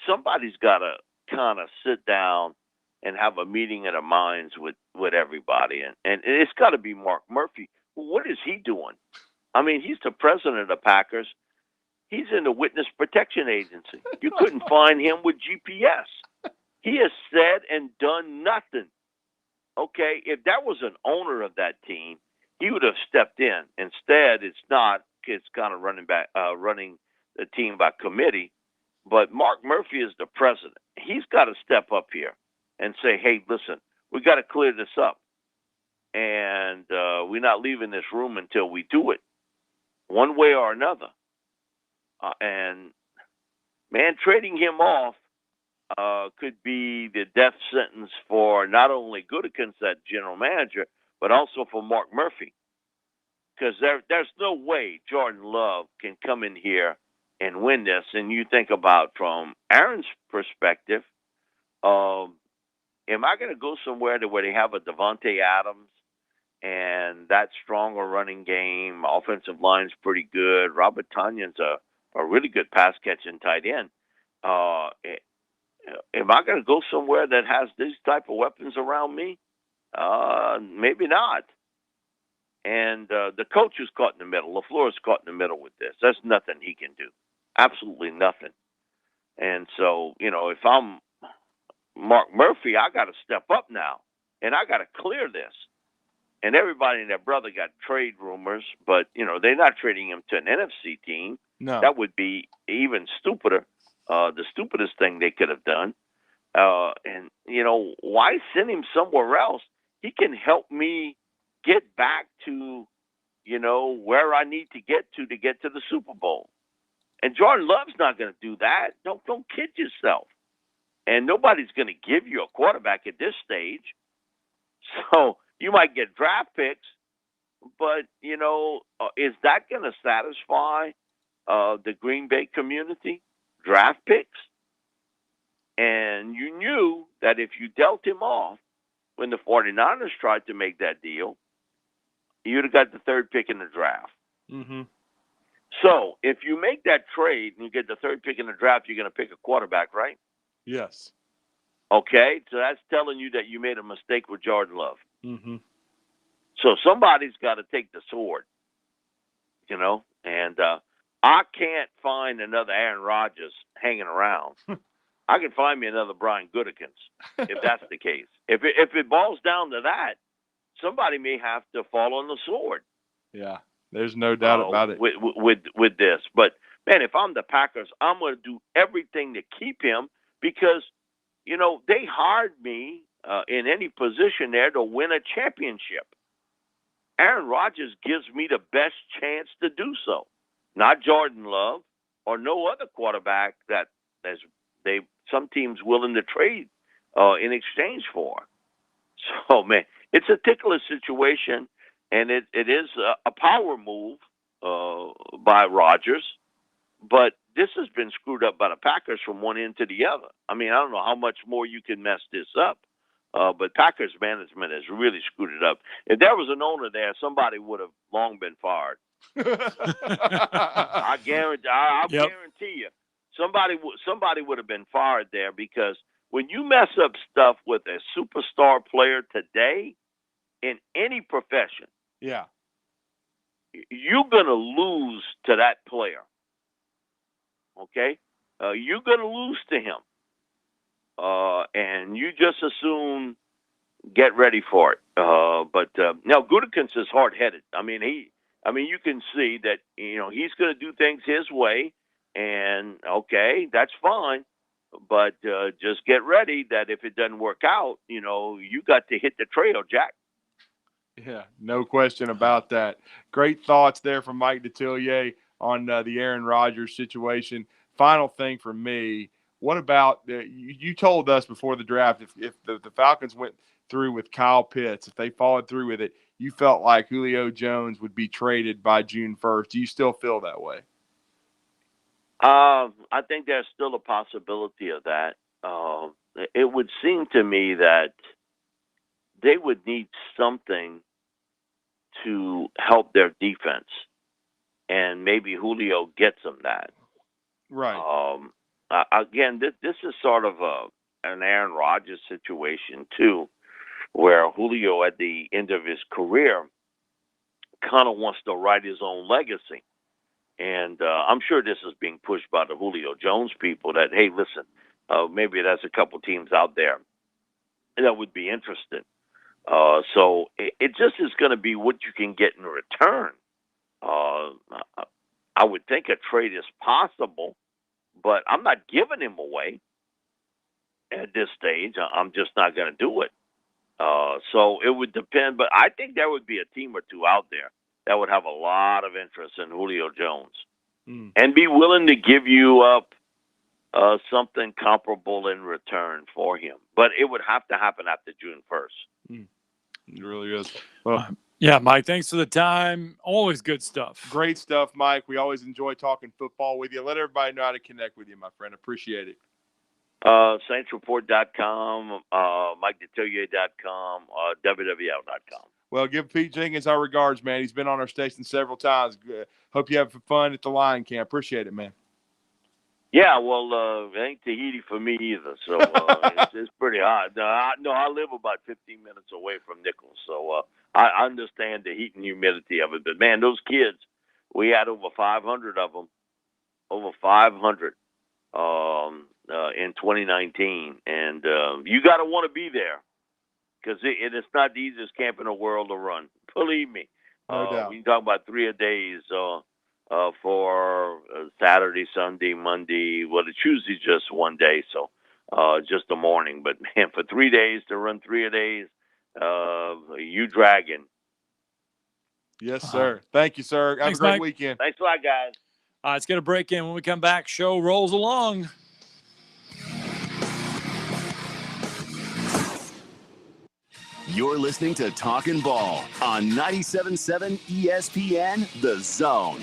somebody's got to kind of sit down and have a meeting of the minds with everybody. And it's got to be Mark Murphy. what is he doing? I mean, he's the president of the Packers. He's in the Witness Protection Agency. You couldn't find him with GPS. He has said and done nothing. Okay, if that was an owner of that team, he would have stepped in. Instead, it's not. It's kind of running the team by committee. But Mark Murphy is the president. He's got to step up here and say, hey, listen, we got to clear this up. And we're not leaving this room until we do it one way or another. And, man, trading him off could be the death sentence for not only Gutekunst, that general manager, but also for Mark Murphy. Because there's no way Jordan Love can come in here and win this. And you think about, from Aaron's perspective, am I going to go somewhere where they have a Devontae Adams and that stronger running game, offensive line's pretty good, Robert Tonyan's a really good pass-catching tight end. Am I going to go somewhere that has these type of weapons around me? Maybe not. And the coach is caught in the middle. LaFleur is caught in the middle with this. There's nothing he can do. Absolutely nothing. And so, if I'm Mark Murphy, I got to step up now, and I got to clear this. And everybody and their brother got trade rumors, but, they're not trading him to an NFC team. No. That would be even stupider, the stupidest thing they could have done. And, why send him somewhere else? He can help me get back to, where I need to get to the Super Bowl. And Jordan Love's not going to do that. Don't kid yourself. And nobody's going to give you a quarterback at this stage. So you might get draft picks, but, is that going to satisfy the Green Bay community? Draft picks? And you knew that if you dealt him off when the 49ers tried to make that deal, you'd have got the third pick in the draft. Mm-hmm. So if you make that trade and you get the third pick in the draft, you're going to pick a quarterback, right? Yes. Okay, so that's telling you that you made a mistake with Jordan Love. Mm-hmm. So somebody's got to take the sword, and I can't find another Aaron Rodgers hanging around. I can find me another Brian Gutekunst if that's the case. If it boils down to that, somebody may have to fall on the sword. Yeah, there's no doubt about it. With this. But, man, if I'm the Packers, I'm going to do everything to keep him because, they hired me in any position there to win a championship. Aaron Rodgers gives me the best chance to do so. Not Jordan Love or no other quarterback that some teams willing to trade in exchange for. So, man, it's a ticklish situation, and it is a power move by Rodgers. But this has been screwed up by the Packers from one end to the other. I mean, I don't know how much more you can mess this up, but Packers management has really screwed it up. If there was an owner there, somebody would have long been fired. I guarantee you, somebody would have been fired there because when you mess up stuff with a superstar player today in any profession, yeah, you're gonna lose to that player. Okay, you're gonna lose to him, and you just as soon get ready for it. But now Gutekunst is hard-headed. I mean, you can see that he's going to do things his way, and okay, that's fine. But just get ready that if it doesn't work out, you got to hit the trail, Jack. Yeah, no question about that. Great thoughts there from Mike Detillier on the Aaron Rodgers situation. Final thing for me, what about you told us before the draft if the Falcons went through with Kyle Pitts, if they followed through with it, you felt like Julio Jones would be traded by June 1st. Do you still feel that way? I think there's still a possibility of that. It would seem to me that they would need something to help their defense, and maybe Julio gets them that. Right. Again, this is sort of an Aaron Rodgers situation too, where Julio at the end of his career kind of wants to write his own legacy. And I'm sure this is being pushed by the Julio Jones people that, hey, listen, maybe there's a couple teams out there that would be interested. So it just is going to be what you can get in return. I would think a trade is possible, but I'm not giving him away at this stage. I'm just not going to do it. So it would depend, but I think there would be a team or two out there that would have a lot of interest in Julio Jones and be willing to give you up something comparable in return for him. But it would have to happen after June 1st. It really is. Well, yeah, Mike, thanks for the time. Always good stuff. Great stuff, Mike. We always enjoy talking football with you. Let everybody know how to connect with you, my friend. Appreciate it. SaintsReport.com, MikeDetillier.com, WWL.com. Well, give Pete Jenkins our regards, man. He's been on our station several times. Hope you have fun at the Lion Camp. Appreciate it, man. Yeah, well, it ain't Tahiti for me either, so it's pretty hot. I live about 15 minutes away from Nichols, so I understand the heat and humidity of it. But, man, those kids, we had over 500 of them, over 500 in 2019. And you got to want to be there because it's not the easiest camp in the world to run. Believe me. No doubt. We can talk about 3 a days for Saturday, Sunday, Monday. Well, it's usually just one day, so just the morning. But, man, for 3 days to run 3 a days, you dragging. Yes, sir. Thank you, sir. Have Thanks, a great Mike. weekend. Thanks a lot, guys. All right, let's get a break in. When we come back, show rolls along. You're listening to Talkin Ball on 97.7 ESPN, The Zone.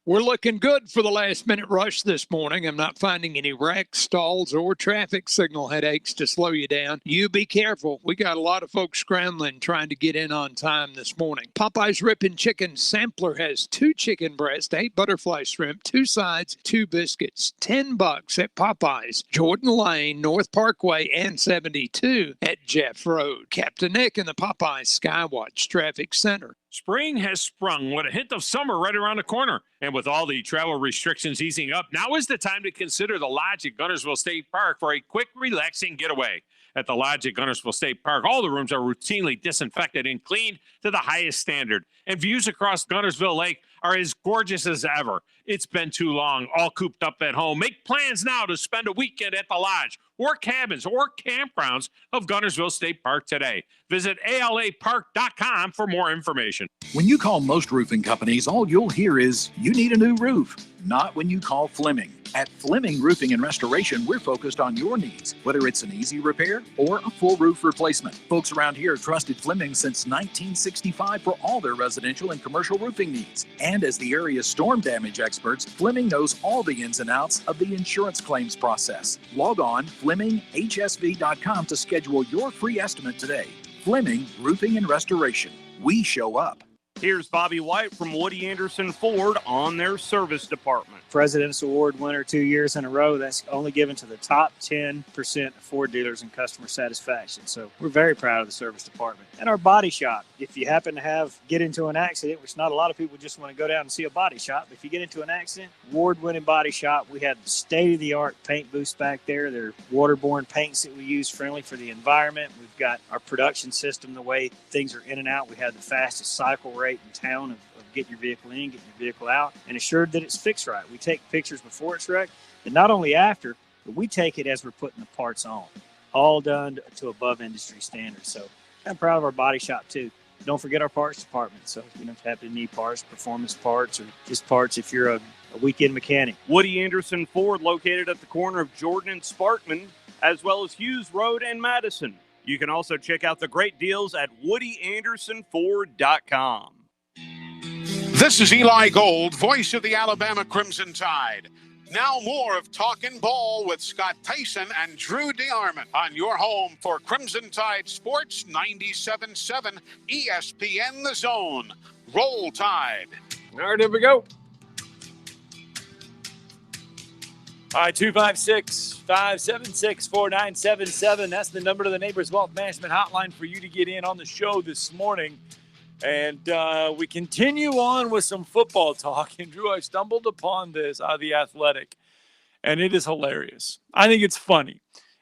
We're looking good for the last-minute rush this morning. I'm not finding any wrecks, stalls, or traffic signal headaches to slow you down. You be careful. We got a lot of folks scrambling trying to get in on time this morning. Popeye's Rippin' Chicken Sampler has 2 chicken breasts, 8 butterfly shrimp, 2 sides, 2 biscuits. $10 at Popeye's, Jordan Lane, North Parkway, and 72 at Jeff Road. Captain Nick in the Popeyes Skywatch Traffic Center. Spring has sprung with a hint of summer right around the corner. And with all the travel restrictions easing up, now is the time to consider the Lodge at Guntersville State Park for a quick, relaxing getaway. At the Lodge at Guntersville State Park, all the rooms are routinely disinfected and cleaned to the highest standard. And views across Guntersville Lake are as gorgeous as ever. It's been too long, all cooped up at home. Make plans now to spend a weekend at the Lodge or cabins or campgrounds of Guntersville State Park today. Visit alapark.com for more information. When you call most roofing companies, all you'll hear is, you need a new roof. Not when you call Fleming. At Fleming Roofing and Restoration, we're focused on your needs, whether it's an easy repair or a full roof replacement. Folks around here trusted Fleming since 1965 for all their residential and commercial roofing needs. And as the area's storm damage experts, Fleming knows all the ins and outs of the insurance claims process. Log on FlemingHSV.com to schedule your free estimate today. Fleming Roofing and Restoration. We show up. Here's Bobby White from Woody Anderson Ford on their service department. President's Award winner 2 years in a row. That's only given to the top 10% of Ford dealers in customer satisfaction. So we're very proud of the service department. And our body shop. If you happen to get into an accident, which not a lot of people just want to go down and see a body shop. If you get into an accident, award-winning body shop. We have state-of-the-art paint booths back there. They're waterborne paints that we use, friendly for the environment. We've got our production system, the way things are in and out. We have the fastest cycle rate in town of getting your vehicle in, getting your vehicle out, and assured that it's fixed right. We take pictures before it's wrecked, and not only after, but we take it as we're putting the parts on, all done to above industry standards. So I'm proud of our body shop too. Don't forget our parts department. So if you happen to need parts, performance parts, or just parts if you're a weekend mechanic. Woody Anderson Ford, located at the corner of Jordan and Sparkman, as well as Hughes Road and Madison. You can also check out the great deals at WoodyAndersonFord.com. This is Eli Gold, voice of the Alabama Crimson Tide. Now more of Talkin Ball with Scott Tyson and Drew DeArmond on your home for Crimson Tide Sports 97.7 ESPN The Zone. Roll Tide. All right, here we go. All right, 256-576-4977. That's the number to the Neighbors Wealth Management Hotline for you to get in on the show this morning. And we continue on with some football talk. And, Drew, I stumbled upon this out of The Athletic, and it is hilarious. I think it's funny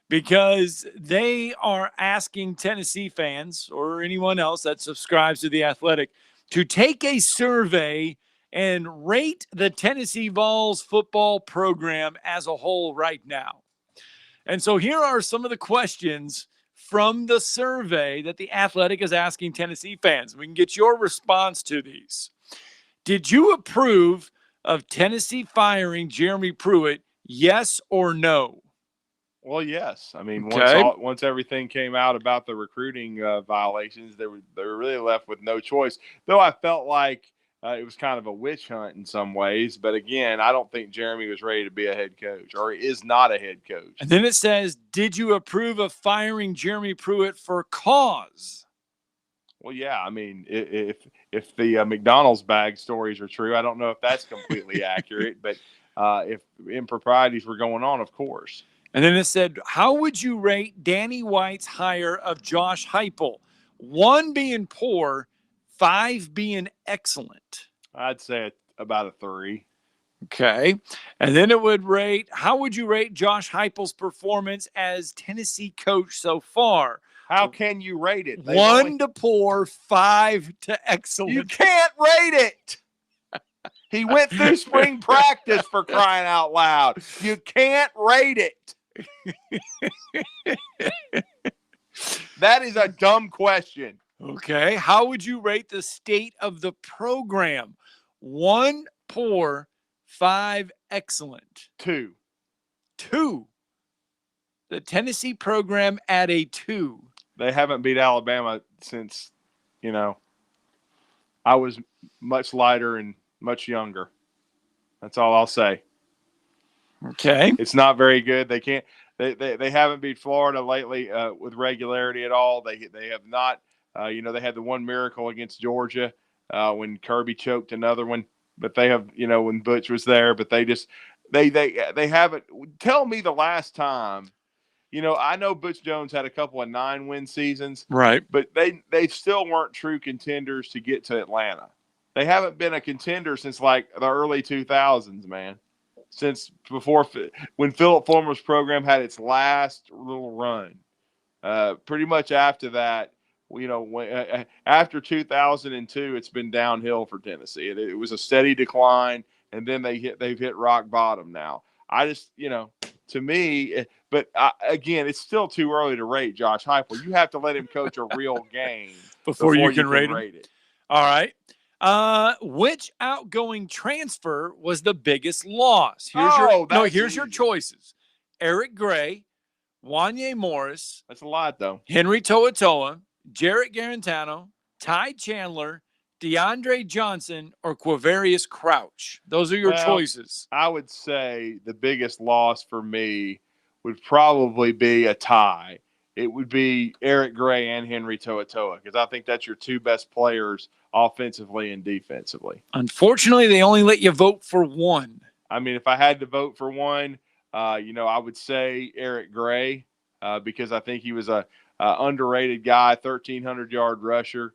because they are asking Tennessee fans or anyone else that subscribes to The Athletic to take a survey and rate the Tennessee Vols football program as a whole right now. And so here are some of the questions from the survey that The Athletic is asking Tennessee fans. We can get your response to these. Did you approve of Tennessee firing Jeremy Pruitt, yes or no? Well, yes. I mean, Okay. once everything came out about the recruiting violations, they were really left with no choice. Though I felt like it was kind of a witch hunt in some ways. But again, I don't think Jeremy was ready to be a head coach or is not a head coach. And then it says, did you approve of firing Jeremy Pruitt for cause? Well, yeah. I mean, if the McDonald's bag stories are true, I don't know if that's completely accurate. But if improprieties were going on, of course. And then it said, how would you rate Danny White's hire of Josh Heupel? 1 being poor, 5 being excellent. I'd say about a 3. Okay. And then it would rate, how would you rate Josh Heupel's performance as Tennessee coach so far? How can you rate it? 1 to poor, 5 to excellent. You can't rate it. He went through spring practice, for crying out loud. You can't rate it. That is a dumb question. Okay. How would you rate the state of the program? 1 poor, 5 excellent. 2. 2. The Tennessee program at a 2. They haven't beat Alabama since, I was much lighter and much younger. That's all I'll say. Okay. It's not very good. They can't. They haven't beat Florida lately with regularity at all. They have not. They had the one miracle against Georgia when Kirby choked another one. But they have, when Butch was there. But they haven't. Tell me the last time. I know Butch Jones had a couple of 9-win seasons. Right. But they still weren't true contenders to get to Atlanta. They haven't been a contender since like the early 2000s, man. Since before, when Philip Fulmer's program had its last little run. Pretty much after that, after 2002, it's been downhill for Tennessee. It was a steady decline, and then they've hit rock bottom now. I just, to me, but again, it's still too early to rate Josh Heupel. You have to let him coach a real game before you can rate it. All right. Which outgoing transfer was the biggest loss? Here's your choices. Eric Gray, Wanye Morris. That's a lot, though. Henry To'oTo'o, Jarrett Garantano, Ty Chandler, DeAndre Johnson, or Quavarius Crouch. Those are your choices. I would say the biggest loss for me would probably be a tie. It would be Eric Gray and Henry To'oTo'o because I think that's your two best players offensively and defensively. Unfortunately, they only let you vote for one. I mean, if I had to vote for one, I would say Eric Gray because I think he was a underrated guy, 1,300-yard rusher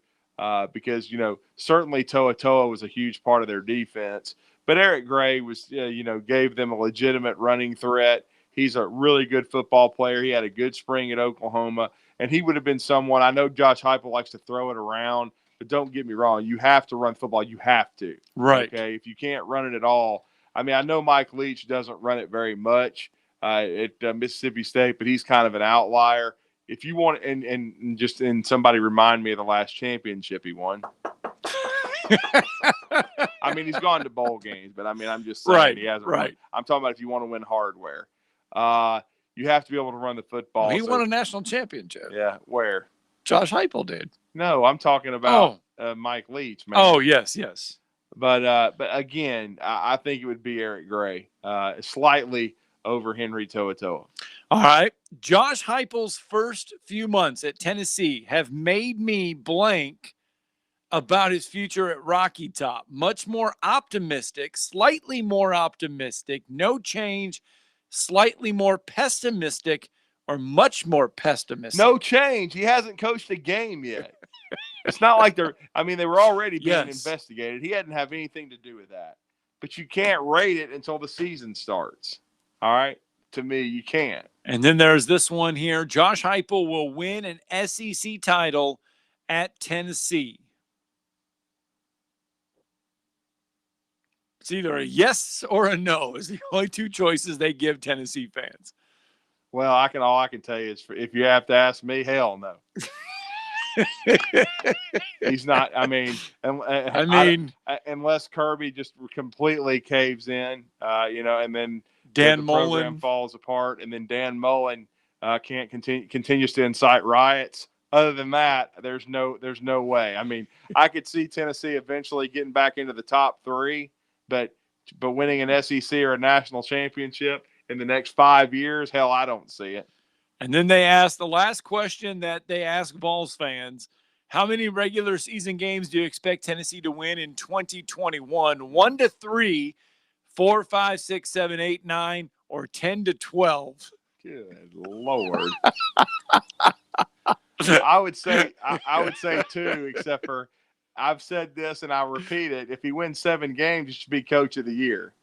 because, certainly To'oTo'o was a huge part of their defense. But Eric Gray was, gave them a legitimate running threat. He's a really good football player. He had a good spring at Oklahoma, and he would have been someone. I know Josh Heupel likes to throw it around, but don't get me wrong. You have to run football. You have to. Right. Okay. If you can't run it at all, I mean, I know Mike Leach doesn't run it very much at Mississippi State, but he's kind of an outlier. If you want, and somebody remind me of the last championship he won. I mean, he's gone to bowl games, but I mean, I'm just saying he hasn't. Right. I'm talking about if you want to win hardware. You have to be able to run the football. Well, he won a national championship. Yeah, where? Josh Heupel did. No, I'm talking about Mike Leach, man. Oh, yes. But again, I think it would be Eric Gray, slightly over Henry To'oTo'o. All right. Josh Heupel's first few months at Tennessee have made me blank about his future at Rocky Top. Much more optimistic, slightly more optimistic, no change, slightly more pessimistic, or much more pessimistic? No change. He hasn't coached a game yet. It's not like they were already being investigated. He hadn't have anything to do with that. But you can't rate it until the season starts. All right? To me, you can't. And then there's this one here. Josh Heupel will win an SEC title at Tennessee. It's either a yes or a no is the only two choices they give Tennessee fans. Well, all I can tell you is if you have to ask me, hell no. He's not. Unless Kirby just completely caves in, and then Dan the Mullen program falls apart, and then Dan Mullen continues to incite riots. Other than that, there's no way. I mean, I could see Tennessee eventually getting back into the top 3, but winning an SEC or a national championship in the next 5 years, hell, I don't see it. And then they asked the last question that they ask Vols fans: how many regular season games do you expect Tennessee to win in 2021? 1 to 3, 4, 5, 6, 7, 8, 9, or 10 to 12? Good Lord. I would say 2, except for I've said this and I'll repeat it. If he wins 7 games, he should be coach of the year.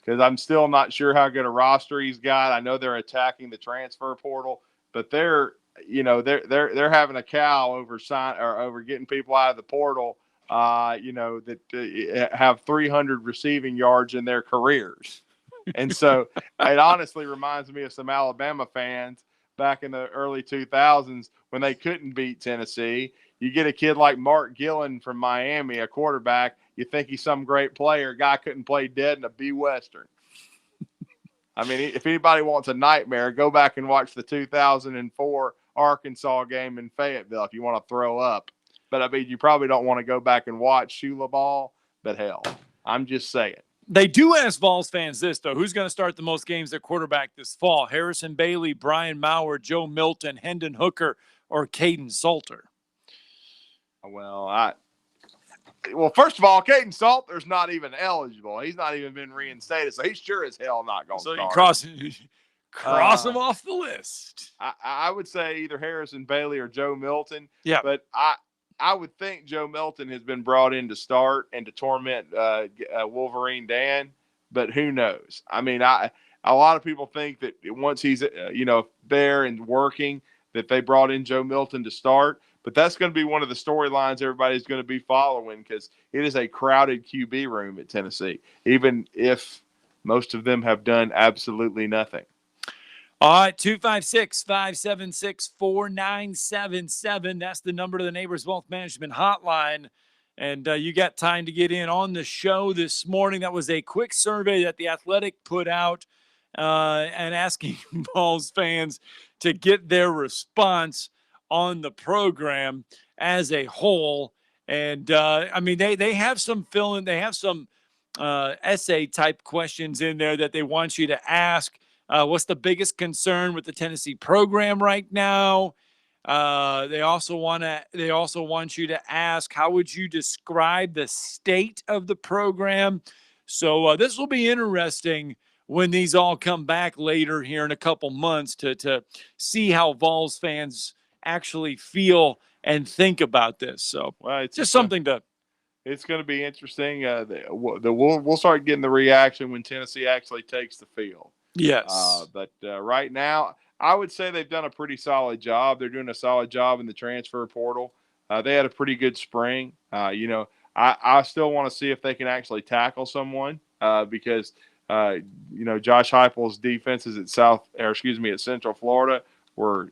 Because I'm still not sure how good a roster he's got. I know they're attacking the transfer portal, but they're having a cow over getting people out of the portal. That have 300 receiving yards in their careers, and so it honestly reminds me of some Alabama fans back in the early 2000s when they couldn't beat Tennessee. You get a kid like Mark Gillen from Miami, a quarterback. You think he's some great player. Guy couldn't play dead in a B Western. I mean, if anybody wants a nightmare, go back and watch the 2004 Arkansas game in Fayetteville if you want to throw up. But, I mean, you probably don't want to go back and watch Shula Ball. But, hell, I'm just saying. They do ask Vols fans this, though. Who's going to start the most games at quarterback this fall? Harrison Bailey, Brian Maurer, Joe Milton, Hendon Hooker, or Caden Salter? Well, first of all, Caden Salter's not even eligible. He's not even been reinstated, so he's sure as hell not going to start. So you cross him off the list. I would say either Harrison Bailey or Joe Milton. Yeah. But I would think Joe Milton has been brought in to start and to torment Wolverine Dan, but who knows? I mean, a lot of people think that once he's there and working, that they brought in Joe Milton to start. But that's going to be one of the storylines everybody's going to be following because it is a crowded QB room at Tennessee, even if most of them have done absolutely nothing. All right, 256-576-4977. That's the number to the Neighbors Wealth Management Hotline. And you got time to get in on the show this morning. That was a quick survey that The Athletic put out and asking Vols fans to get their response on the program as a whole. And they have some essay type questions in there that they want you to ask. What's the biggest concern with the Tennessee program right now? They also want you to ask, how would you describe the state of the program? So this will be interesting when these all come back later here in a couple months to see how Vols fans actually feel and think about this. So it's just something to. It's going to be interesting. We'll start getting the reaction when Tennessee actually takes the field. Yes. But right now, I would say they've done a pretty solid job. They're doing a solid job in the transfer portal. They had a pretty good spring. I still want to see if they can actually tackle someone because Josh Heupel's defenses at Central Florida were,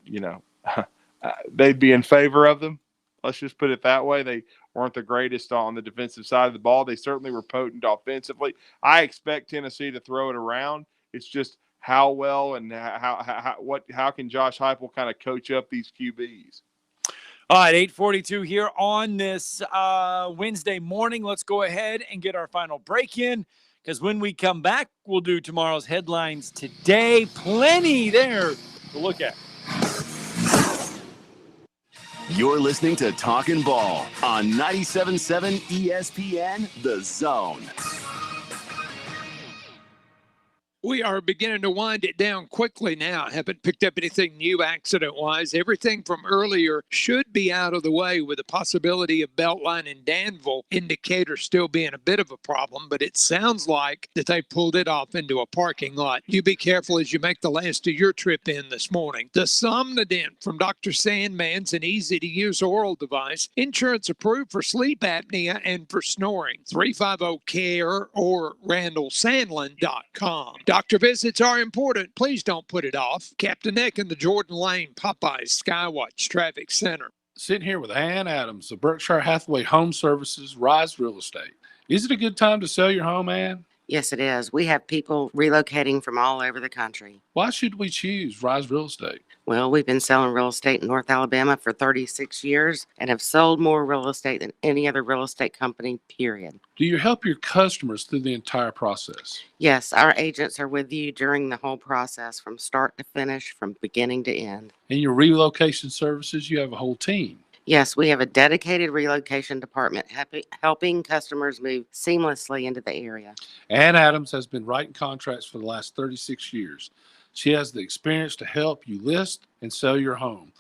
they'd be in favor of them. Let's just put it that way. They weren't the greatest on the defensive side of the ball. They certainly were potent offensively. I expect Tennessee to throw it around. It's just how well and how can Josh Heupel kind of coach up these QBs? All right, 8:42 here on this Wednesday morning. Let's go ahead and get our final break in because when we come back, we'll do tomorrow's headlines today. Plenty there to look at. You're listening to Talkin Ball on 97.7 ESPN, The Zone. We are beginning to wind it down quickly now. Haven't picked up anything new accident-wise. Everything from earlier should be out of the way, with the possibility of Beltline and Danville indicator still being a bit of a problem, but it sounds like that they pulled it off into a parking lot. You be careful as you make the last of your trip in this morning. The Somnodent from Dr. Sandman's an easy-to-use oral device, insurance approved for sleep apnea and for snoring. 350-CARE or RandallSandlin.com. Doctor visits are important. Please don't put it off. Captain Nick in the Jordan Lane Popeyes Skywatch Traffic Center. Sitting here with Ann Adams of Berkshire Hathaway Home Services, Rise Real Estate. Is it a good time to sell your home, Ann? Yes, it is. We have people relocating from all over the country. Why should we choose Rise Real Estate? Well, we've been selling real estate in North Alabama for 36 years and have sold more real estate than any other real estate company, period. Do you help your customers through the entire process? Yes, our agents are with you during the whole process from start to finish, from beginning to end. In your relocation services, you have a whole team. Yes, we have a dedicated relocation department helping customers move seamlessly into the area. Ann Adams has been writing contracts for the last 36 years. She has the experience to help you list and sell your home,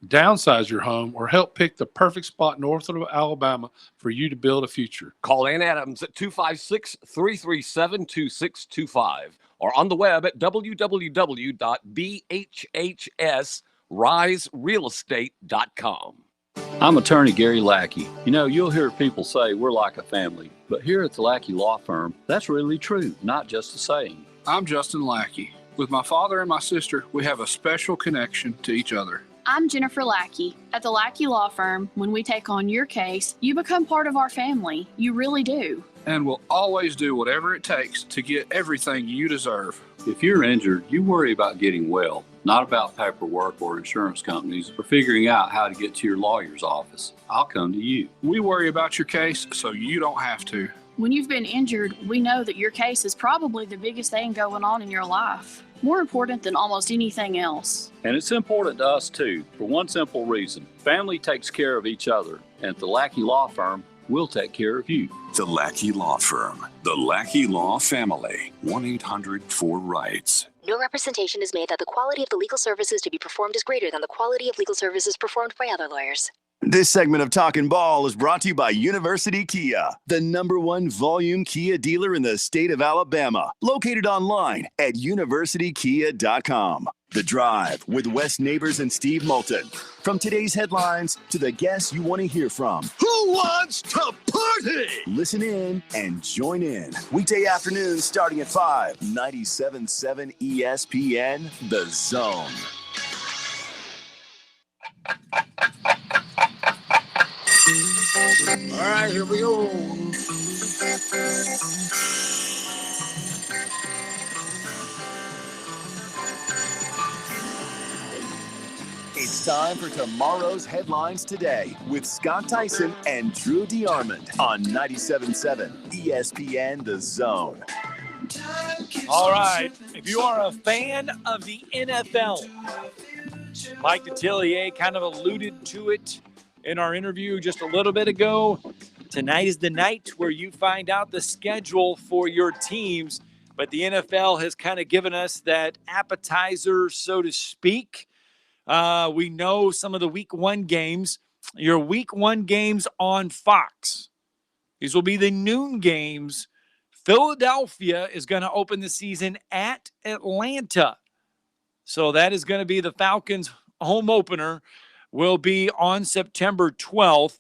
downsize your home, or help pick the perfect spot north of Alabama for you to build a future. Call Ann Adams at 256-337-2625 or on the web at www.bhsriserealestate.com. I'm attorney Gary Lackey. You know, you'll hear people say we're like a family, but here at the Lackey Law Firm, that's really true, not just a saying. I'm Justin Lackey. With my father and my sister, we have a special connection to each other. I'm Jennifer Lackey. At the Lackey Law Firm, when we take on your case, you become part of our family. You really do. And we'll always do whatever it takes to get everything you deserve. If you're injured, you worry about getting well, not about paperwork or insurance companies or figuring out how to get to your lawyer's office. I'll come to you. We worry about your case so you don't have to. When you've been injured, we know that your case is probably the biggest thing going on in your life. More important than almost anything else. And it's important to us too, for one simple reason. Family takes care of each other, and at the Lackey Law Firm, we'll take care of you. The Lackey Law Firm. The Lackey Law Family. 1-800-4-RIGHTS. No representation is made that the quality of the legal services to be performed is greater than the quality of legal services performed by other lawyers. This segment of Talkin Ball is brought to you by University Kia, the #1 volume Kia dealer in the state of Alabama, located online at universitykia.com. The Drive with Wes Neighbors and Steve Moulton. From today's headlines to the guests you want to hear from. Who wants to party? Listen in and join in. Weekday afternoons starting at 5, 97.7 ESPN, The Zone. All right, here we go. It's time for tomorrow's headlines today with Scott Tyson and Drew DeArmond on 97.7 ESPN The Zone. All right. If you are a fan of the NFL, Mike Detillier kind of alluded to it in our interview just a little bit ago. Tonight is the night where you find out the schedule for your teams, but the NFL has kind of given us that appetizer, so to speak. We know some of the week 1 games. Your week 1 games on Fox. These will be the noon games. Philadelphia is going to open the season at Atlanta. So that is going to be the Falcons' home opener. Will be on September 12th.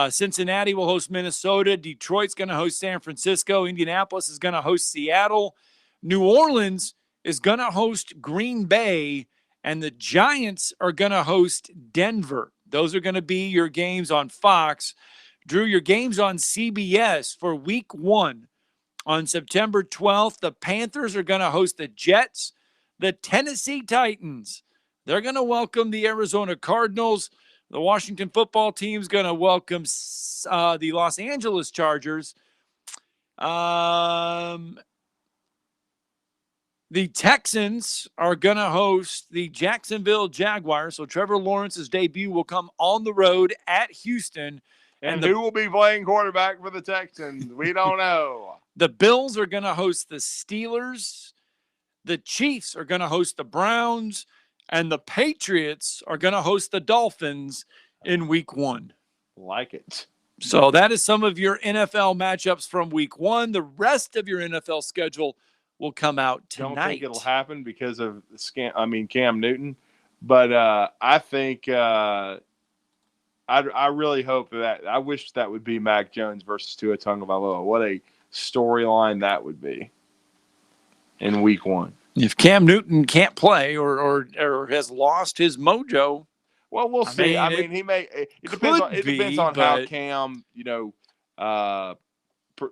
Cincinnati will host Minnesota. Detroit's going to host San Francisco. Indianapolis is going to host Seattle. New Orleans is going to host Green Bay. And the Giants are going to host Denver. Those are going to be your games on Fox. Drew, your games on CBS for week 1. On September 12th, the Panthers are going to host the Jets. The Tennessee Titans, they're going to welcome the Arizona Cardinals. The Washington football team is going to welcome the Los Angeles Chargers. The Texans are going to host the Jacksonville Jaguars. So Trevor Lawrence's debut will come on the road at Houston. And who will be playing quarterback for the Texans? We don't know. The Bills are going to host the Steelers. the Chiefs are going to host the Browns, and the Patriots are going to host the Dolphins in week 1. Like it. So that is some of your NFL matchups from week 1. The rest of your NFL schedule will come out tonight. Don't think it'll happen because of Cam Newton, but I think I really hope that I wish that would be Mac Jones versus Tua Tagovailoa. What a storyline that would be in week 1. If Cam Newton can't play or has lost his mojo, well, we'll see. He may. It depends on how Cam,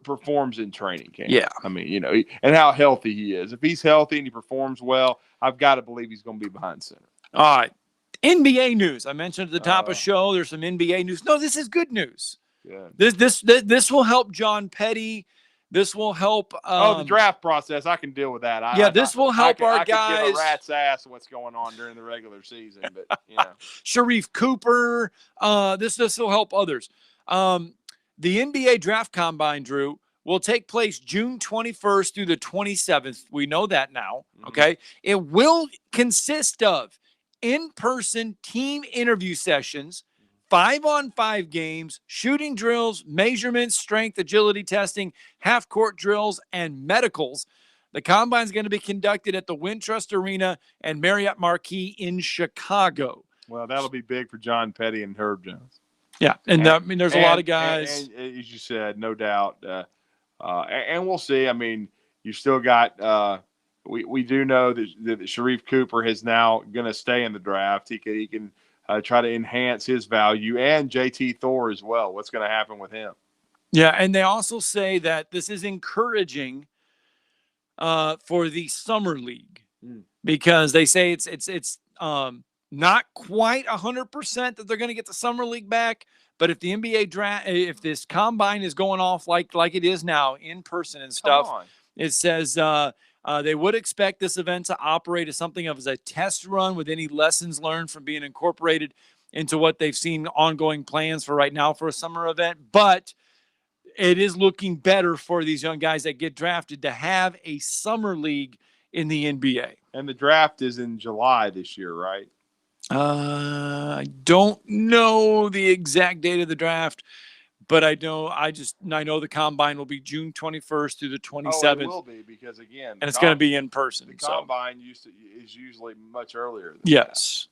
performs in training camp. Yeah. And how healthy he is. If he's healthy and he performs well, I've got to believe he's going to be behind center. All right. NBA news. I mentioned at the top of the show, there's some NBA news. No, this is good news. Good. This will help John Petty. This will help. The draft process. I can deal with that. This will help our guys. I can give a rat's ass what's going on during the regular season, but Sharif Cooper. This will help others. The NBA draft combine, Drew, will take place June 21st through the 27th. We know that now. Okay. It will consist of in-person team interview sessions, 5-on-5 games, shooting drills, measurements, strength, agility testing, half-court drills, and medicals. The combine is going to be conducted at the Wintrust Arena and Marriott Marquis in Chicago. Well, that'll be big for John Petty and Herb Jones. Yeah, there's a lot of guys. And as you said, no doubt. And we'll see. You still got we do know that Sharif Cooper is now going to stay in the draft. He can try to enhance his value, and JT Thor as well. What's going to happen with him? Yeah, and they also say that this is encouraging for the summer league because they say it's not quite 100% that they're going to get the summer league back. But if the NBA draft, if this combine is going off like it is now in person and stuff, it says they would expect this event to operate as something of a test run with any lessons learned from being incorporated into what they've seen ongoing plans for right now for a summer event. But it is looking better for these young guys that get drafted to have a summer league in the NBA. And the draft is in July this year, right? I don't know the exact date of the draft, but I know the combine will be June 21st through the 27th. Oh, it will be because again, and it's going to be in person. The combine is usually much earlier. Yes.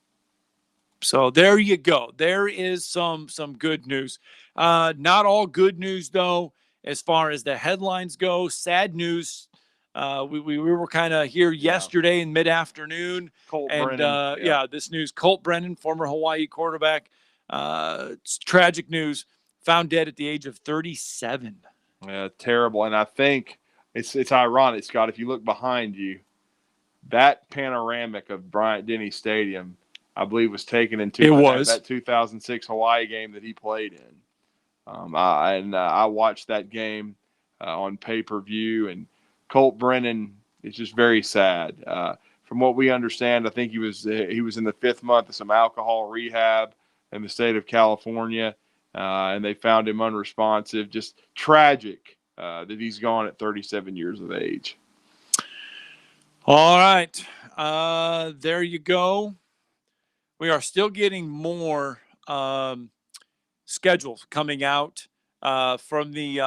So there you go. There is some good news. Not all good news though, as far as the headlines go. Sad news. We were kind of here yesterday in mid-afternoon. Colt Brennan. This news. Colt Brennan, former Hawaii quarterback. It's tragic news. Found dead at the age of 37. Yeah, terrible. And I think it's ironic, Scott, if you look behind you, that panoramic of Bryant-Denny Stadium, I believe, was taken in that 2006 Hawaii game that he played in. I watched that game on pay-per-view, and Colt Brennan is just very sad. From what we understand, I think he was in the 5th month of some alcohol rehab in the state of California, and they found him unresponsive. Just tragic that he's gone at 37 years of age. All right. There you go. We are still getting more schedules coming out from the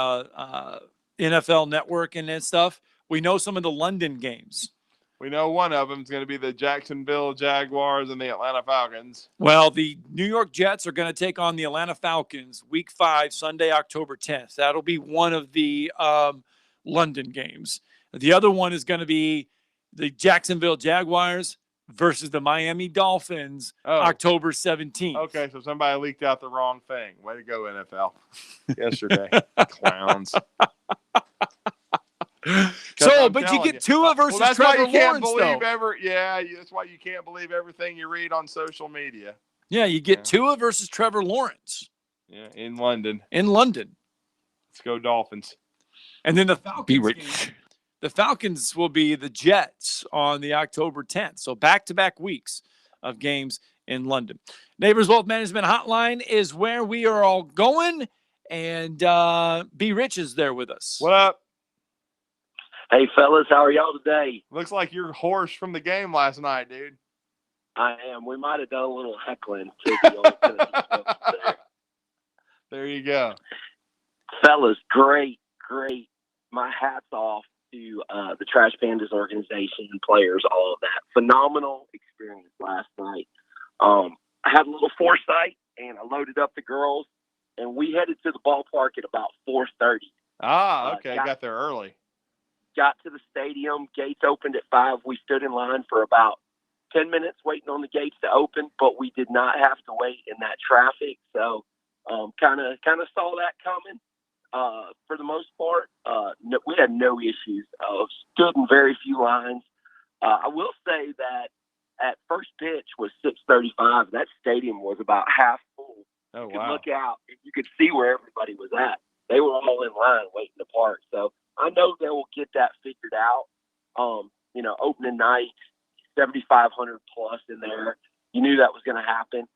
NFL Network and stuff. We know some of the London games. We know one of them is going to be the Jacksonville Jaguars and the Atlanta Falcons. Well, the New York Jets are going to take on the Atlanta Falcons Week 5, Sunday, October 10th. That'll be one of the London games. The other one is going to be the Jacksonville Jaguars versus the Miami Dolphins, October 17th. Okay, so somebody leaked out the wrong thing. Way to go, NFL. Yesterday. Clowns. So, but you get Tua versus Trevor Lawrence, though. That's why you can't believe everything you read on social media. Yeah, you get Tua versus Trevor Lawrence. Yeah, in London. Let's go Dolphins. And then the Falcons. The Falcons will be the Jets on the October 10th. So back-to-back weeks of games in London. Neighbors Wealth Management Hotline is where we are all going. And B. Rich is there with us. What up? Hey, fellas, how are y'all today? Looks like you're hoarse from the game last night, dude. I am. We might have done a little heckling to the old Tennessee folks there. There you go. Fellas, great. My hat's off to the Trash Pandas organization and players, all of that. Phenomenal experience last night. I had a little foresight, and I loaded up the girls, and we headed to the ballpark at about 4:30. Okay. Got there early. Got to the stadium. Gates opened at 5. We stood in line for about 10 minutes waiting on the gates to open, but we did not have to wait in that traffic. So kind of saw that coming. For the most part, we had no issues. Stood in very few lines. I will say that at first pitch was 6:35. That stadium was about half full. Oh, you could wow. look out and you could see where everybody was at. They were all in line waiting to park. So I know they will get that figured out. Opening night, 7,500 plus in there. You knew that was going to happen.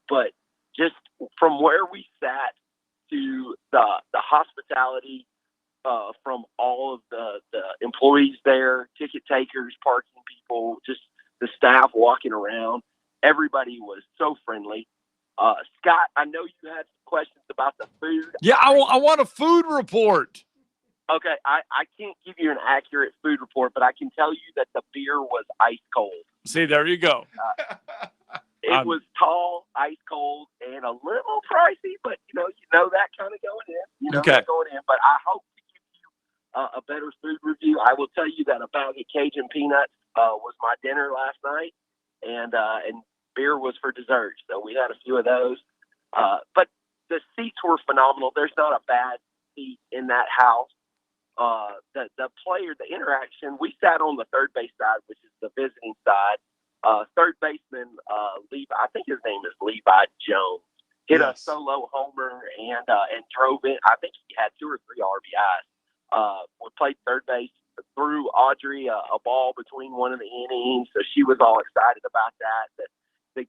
But just from where we sat to the hospitality from all of the employees there, ticket takers, parking people, just the staff walking around, everybody was so friendly. Scott, I know you had some questions about the food. Yeah, I want a food report. Okay, I can't give you an accurate food report, but I can tell you that the beer was ice cold. See, there you go. It was tall, ice cold, and a little pricey, but you know that kind of going in. Okay. Going in. But I hope to give you a better food review. I will tell you that a bag of Cajun peanuts was my dinner last night, and beer was for dessert. So we had a few of those. But the seats were phenomenal. There's not a bad seat in that house. The interaction, we sat on the third base side, which is the visiting side. Third baseman, I think his name is Levi Jones, hit a solo homer and drove in. I think he had 2 or 3 RBIs. We played third base, threw Audrey a ball between one of the innings, so she was all excited about that. They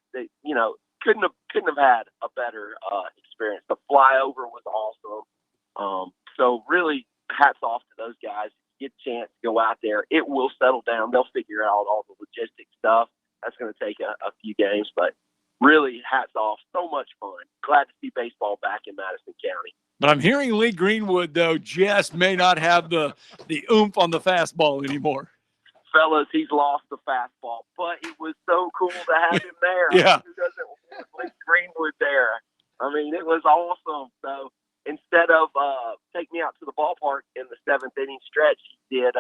couldn't have had a better experience. The flyover was awesome. So really, hats off to those guys. Get a chance to go out there. It will settle down. They'll figure out all the logistic stuff. That's going to take a few games, but really hats off. So much fun. Glad to see baseball back in Madison County. But I'm hearing Lee Greenwood, though, just may not have the oomph on the fastball anymore. Fellas, he's lost the fastball, but it was so cool to have him there. Yeah. Who doesn't want Lee Greenwood there? I mean, it was awesome. So instead of take me out to the ballpark in the 7th inning stretch, he did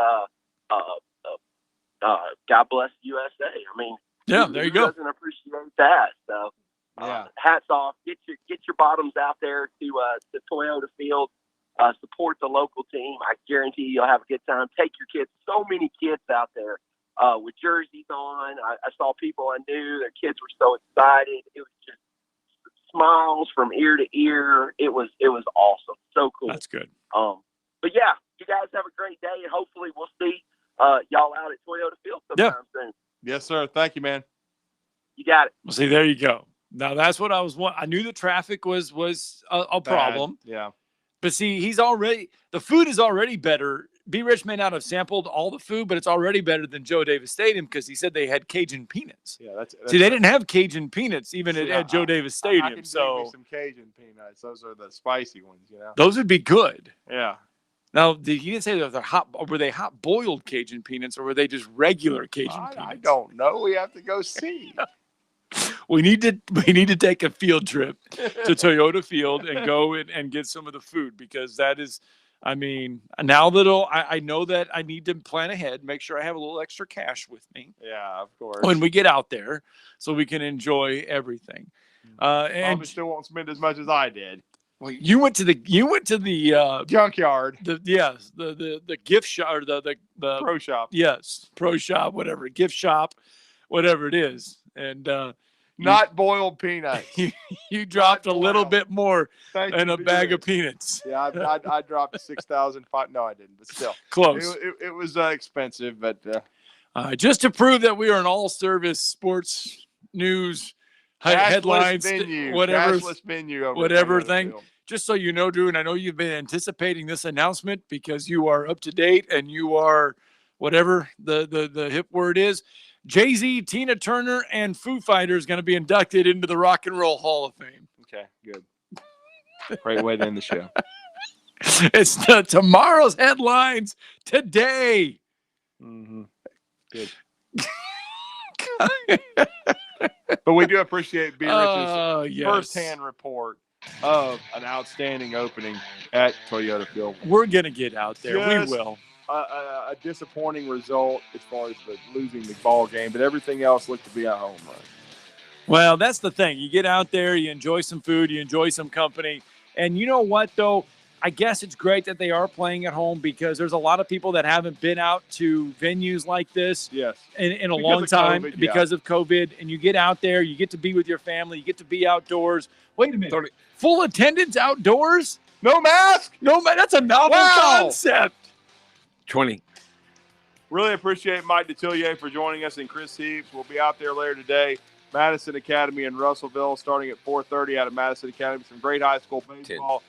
God Bless USA. I mean, yeah, there you go. Who doesn't appreciate that? So hats off. Get your bottoms out there to Toyota Field. Support the local team. I guarantee you'll have a good time. Take your kids. So many kids out there with jerseys on. I saw people I knew. Their kids were so excited. It was just smiles from ear to ear. It was awesome. So cool. That's good. But yeah, you guys have a great day, and hopefully we'll see y'all out at Toyota Field sometime soon. Yes, sir. Thank you, man. You got it. Well, see, there you go. Now that's what I was. I knew the traffic was a problem. Yeah. But see, the food is already better. B. Rich may not have sampled all the food, but it's already better than Joe Davis Stadium because he said they had Cajun peanuts. Yeah, that's see, they didn't have Cajun peanuts even at Joe Davis Stadium. I can give me some Cajun peanuts. Those are the spicy ones, Those would be good. Yeah. Now, he didn't say that they're hot. Were they hot boiled Cajun peanuts, or were they just regular Cajun peanuts? I don't know. We have to go see. We need to take a field trip to Toyota Field and go and get some of the food because that is, I mean, now that I know that I need to plan ahead, make sure I have a little extra cash with me. Yeah, of course. When we get out there, so we can enjoy everything. And Probably still won't spend as much as I did. Well, you went to the junkyard. The gift shop or the pro shop. Yes, pro shop, whatever, gift shop, whatever it is, and not boiled peanuts. You dropped a little bit more than a bag of peanuts. Peanuts. Yeah, I dropped 6,005. No, I didn't, but still close. It was expensive, but just to prove that we are an all-service sports news headlines, cashless whatever menu over whatever Toyota thing. Field. just so you know, Drew, and I know you've been anticipating this announcement because you are up to date and you are whatever the hip word is. Jay-Z, Tina Turner, and Foo Fighters going to be inducted into the Rock and Roll Hall of Fame. Okay, good. Great way to end the show. It's tomorrow's headlines today. Mm-hmm. Good. But we do appreciate B. Rich's firsthand report of an outstanding opening at Toyota Field. We're going to get out there. We will. A disappointing result as far as losing the ball game, but everything else looked to be a home run. Well, that's the thing. You get out there, you enjoy some food, you enjoy some company. And you know what, though? I guess it's great that they are playing at home because there's a lot of people that haven't been out to venues like this in a long time because of COVID. And you get out there, you get to be with your family, you get to be outdoors. Wait a minute. Full attendance outdoors? No mask? No mask. That's a novel concept. 20. Really appreciate Mike Detillier for joining us and Chris Heaps. We'll be out there later today. Madison Academy in Russellville starting at 4:30 out of Madison Academy. Some great high school baseball. 10.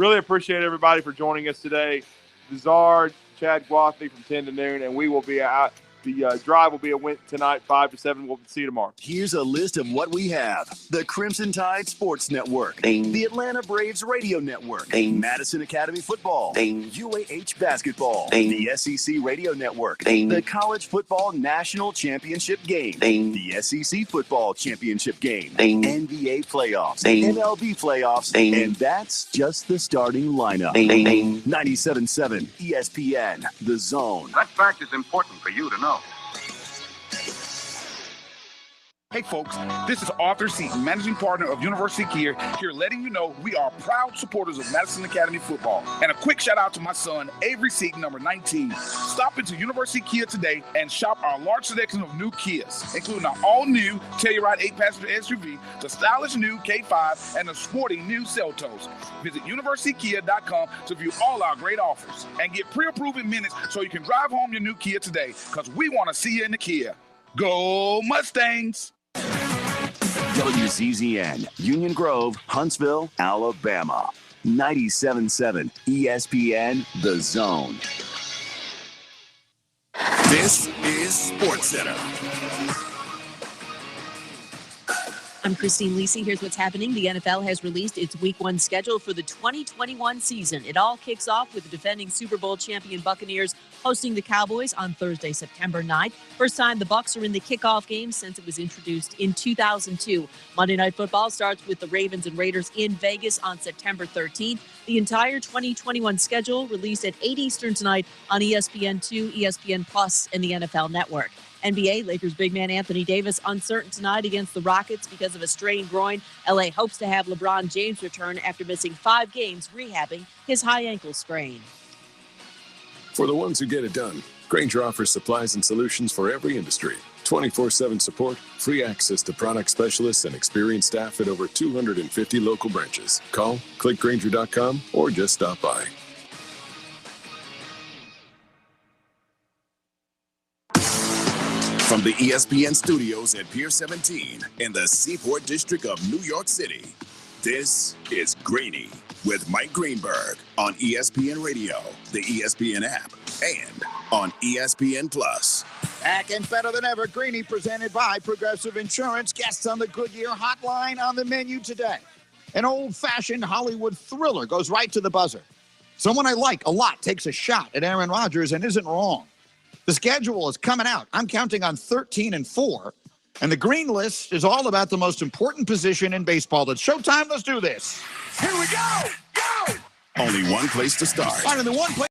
Really appreciate everybody for joining us today. Bizarre, Chad Guathy from 10 to noon, and we will be out. The drive will be tonight, 5 to 7. We'll see you tomorrow. Here's a list of what we have. The Crimson Tide Sports Network, the Atlanta Braves Radio Network, Madison Academy Football, UAH Basketball, the SEC Radio Network, the College Football National Championship Game, the SEC Football Championship Game, NBA Playoffs, MLB Playoffs, and that's just the starting lineup. 97.7 ESPN, The Zone. That fact is important for you to know. Hey folks, this is Arthur Seaton, managing partner of University Kia, here letting you know we are proud supporters of Madison Academy football. And a quick shout out to my son, Avery Seaton, number 19. Stop into University Kia today and shop our large selection of new Kias, including our all-new Telluride 8-passenger SUV, the stylish new K5, and the sporting new Seltos. Visit universitykia.com to view all our great offers and get pre-approved in minutes so you can drive home your new Kia today, because we want to see you in the Kia. Go Mustangs! WZZN, Union Grove, Huntsville, Alabama. 97.7 ESPN, The Zone. This is SportsCenter. I'm Christine Lisi. Here's what's happening. The NFL has released its Week 1 schedule for the 2021 season. It all kicks off with the defending Super Bowl champion Buccaneers hosting the Cowboys on Thursday, September 9th. First time the Bucs are in the kickoff game since it was introduced in 2002. Monday Night Football starts with the Ravens and Raiders in Vegas on September 13th. The entire 2021 schedule released at 8 Eastern tonight on ESPN2, ESPN Plus, and the NFL Network. NBA, Lakers big man Anthony Davis uncertain tonight against the Rockets because of a strained groin. LA hopes to have LeBron James return after missing 5 games rehabbing his high ankle sprain. For the ones who get it done, Grainger offers supplies and solutions for every industry. 24/7 support, free access to product specialists, and experienced staff at over 250 local branches. Call, click Grainger.com, or just stop by. From the ESPN studios at Pier 17 in the Seaport District of New York City, this is Greeny with Mike Greenberg on ESPN Radio, the ESPN app, and on ESPN Plus. Back and better than ever, Greeny presented by Progressive Insurance. Guests on the Goodyear Hotline on the menu today. An old-fashioned Hollywood thriller goes right to the buzzer. Someone I like a lot takes a shot at Aaron Rodgers and isn't wrong. The schedule is coming out. I'm counting on 13-4. And the green list is all about the most important position in baseball. It's showtime. Let's do this. Here we go. Go. Only one place to start. Finding the one place.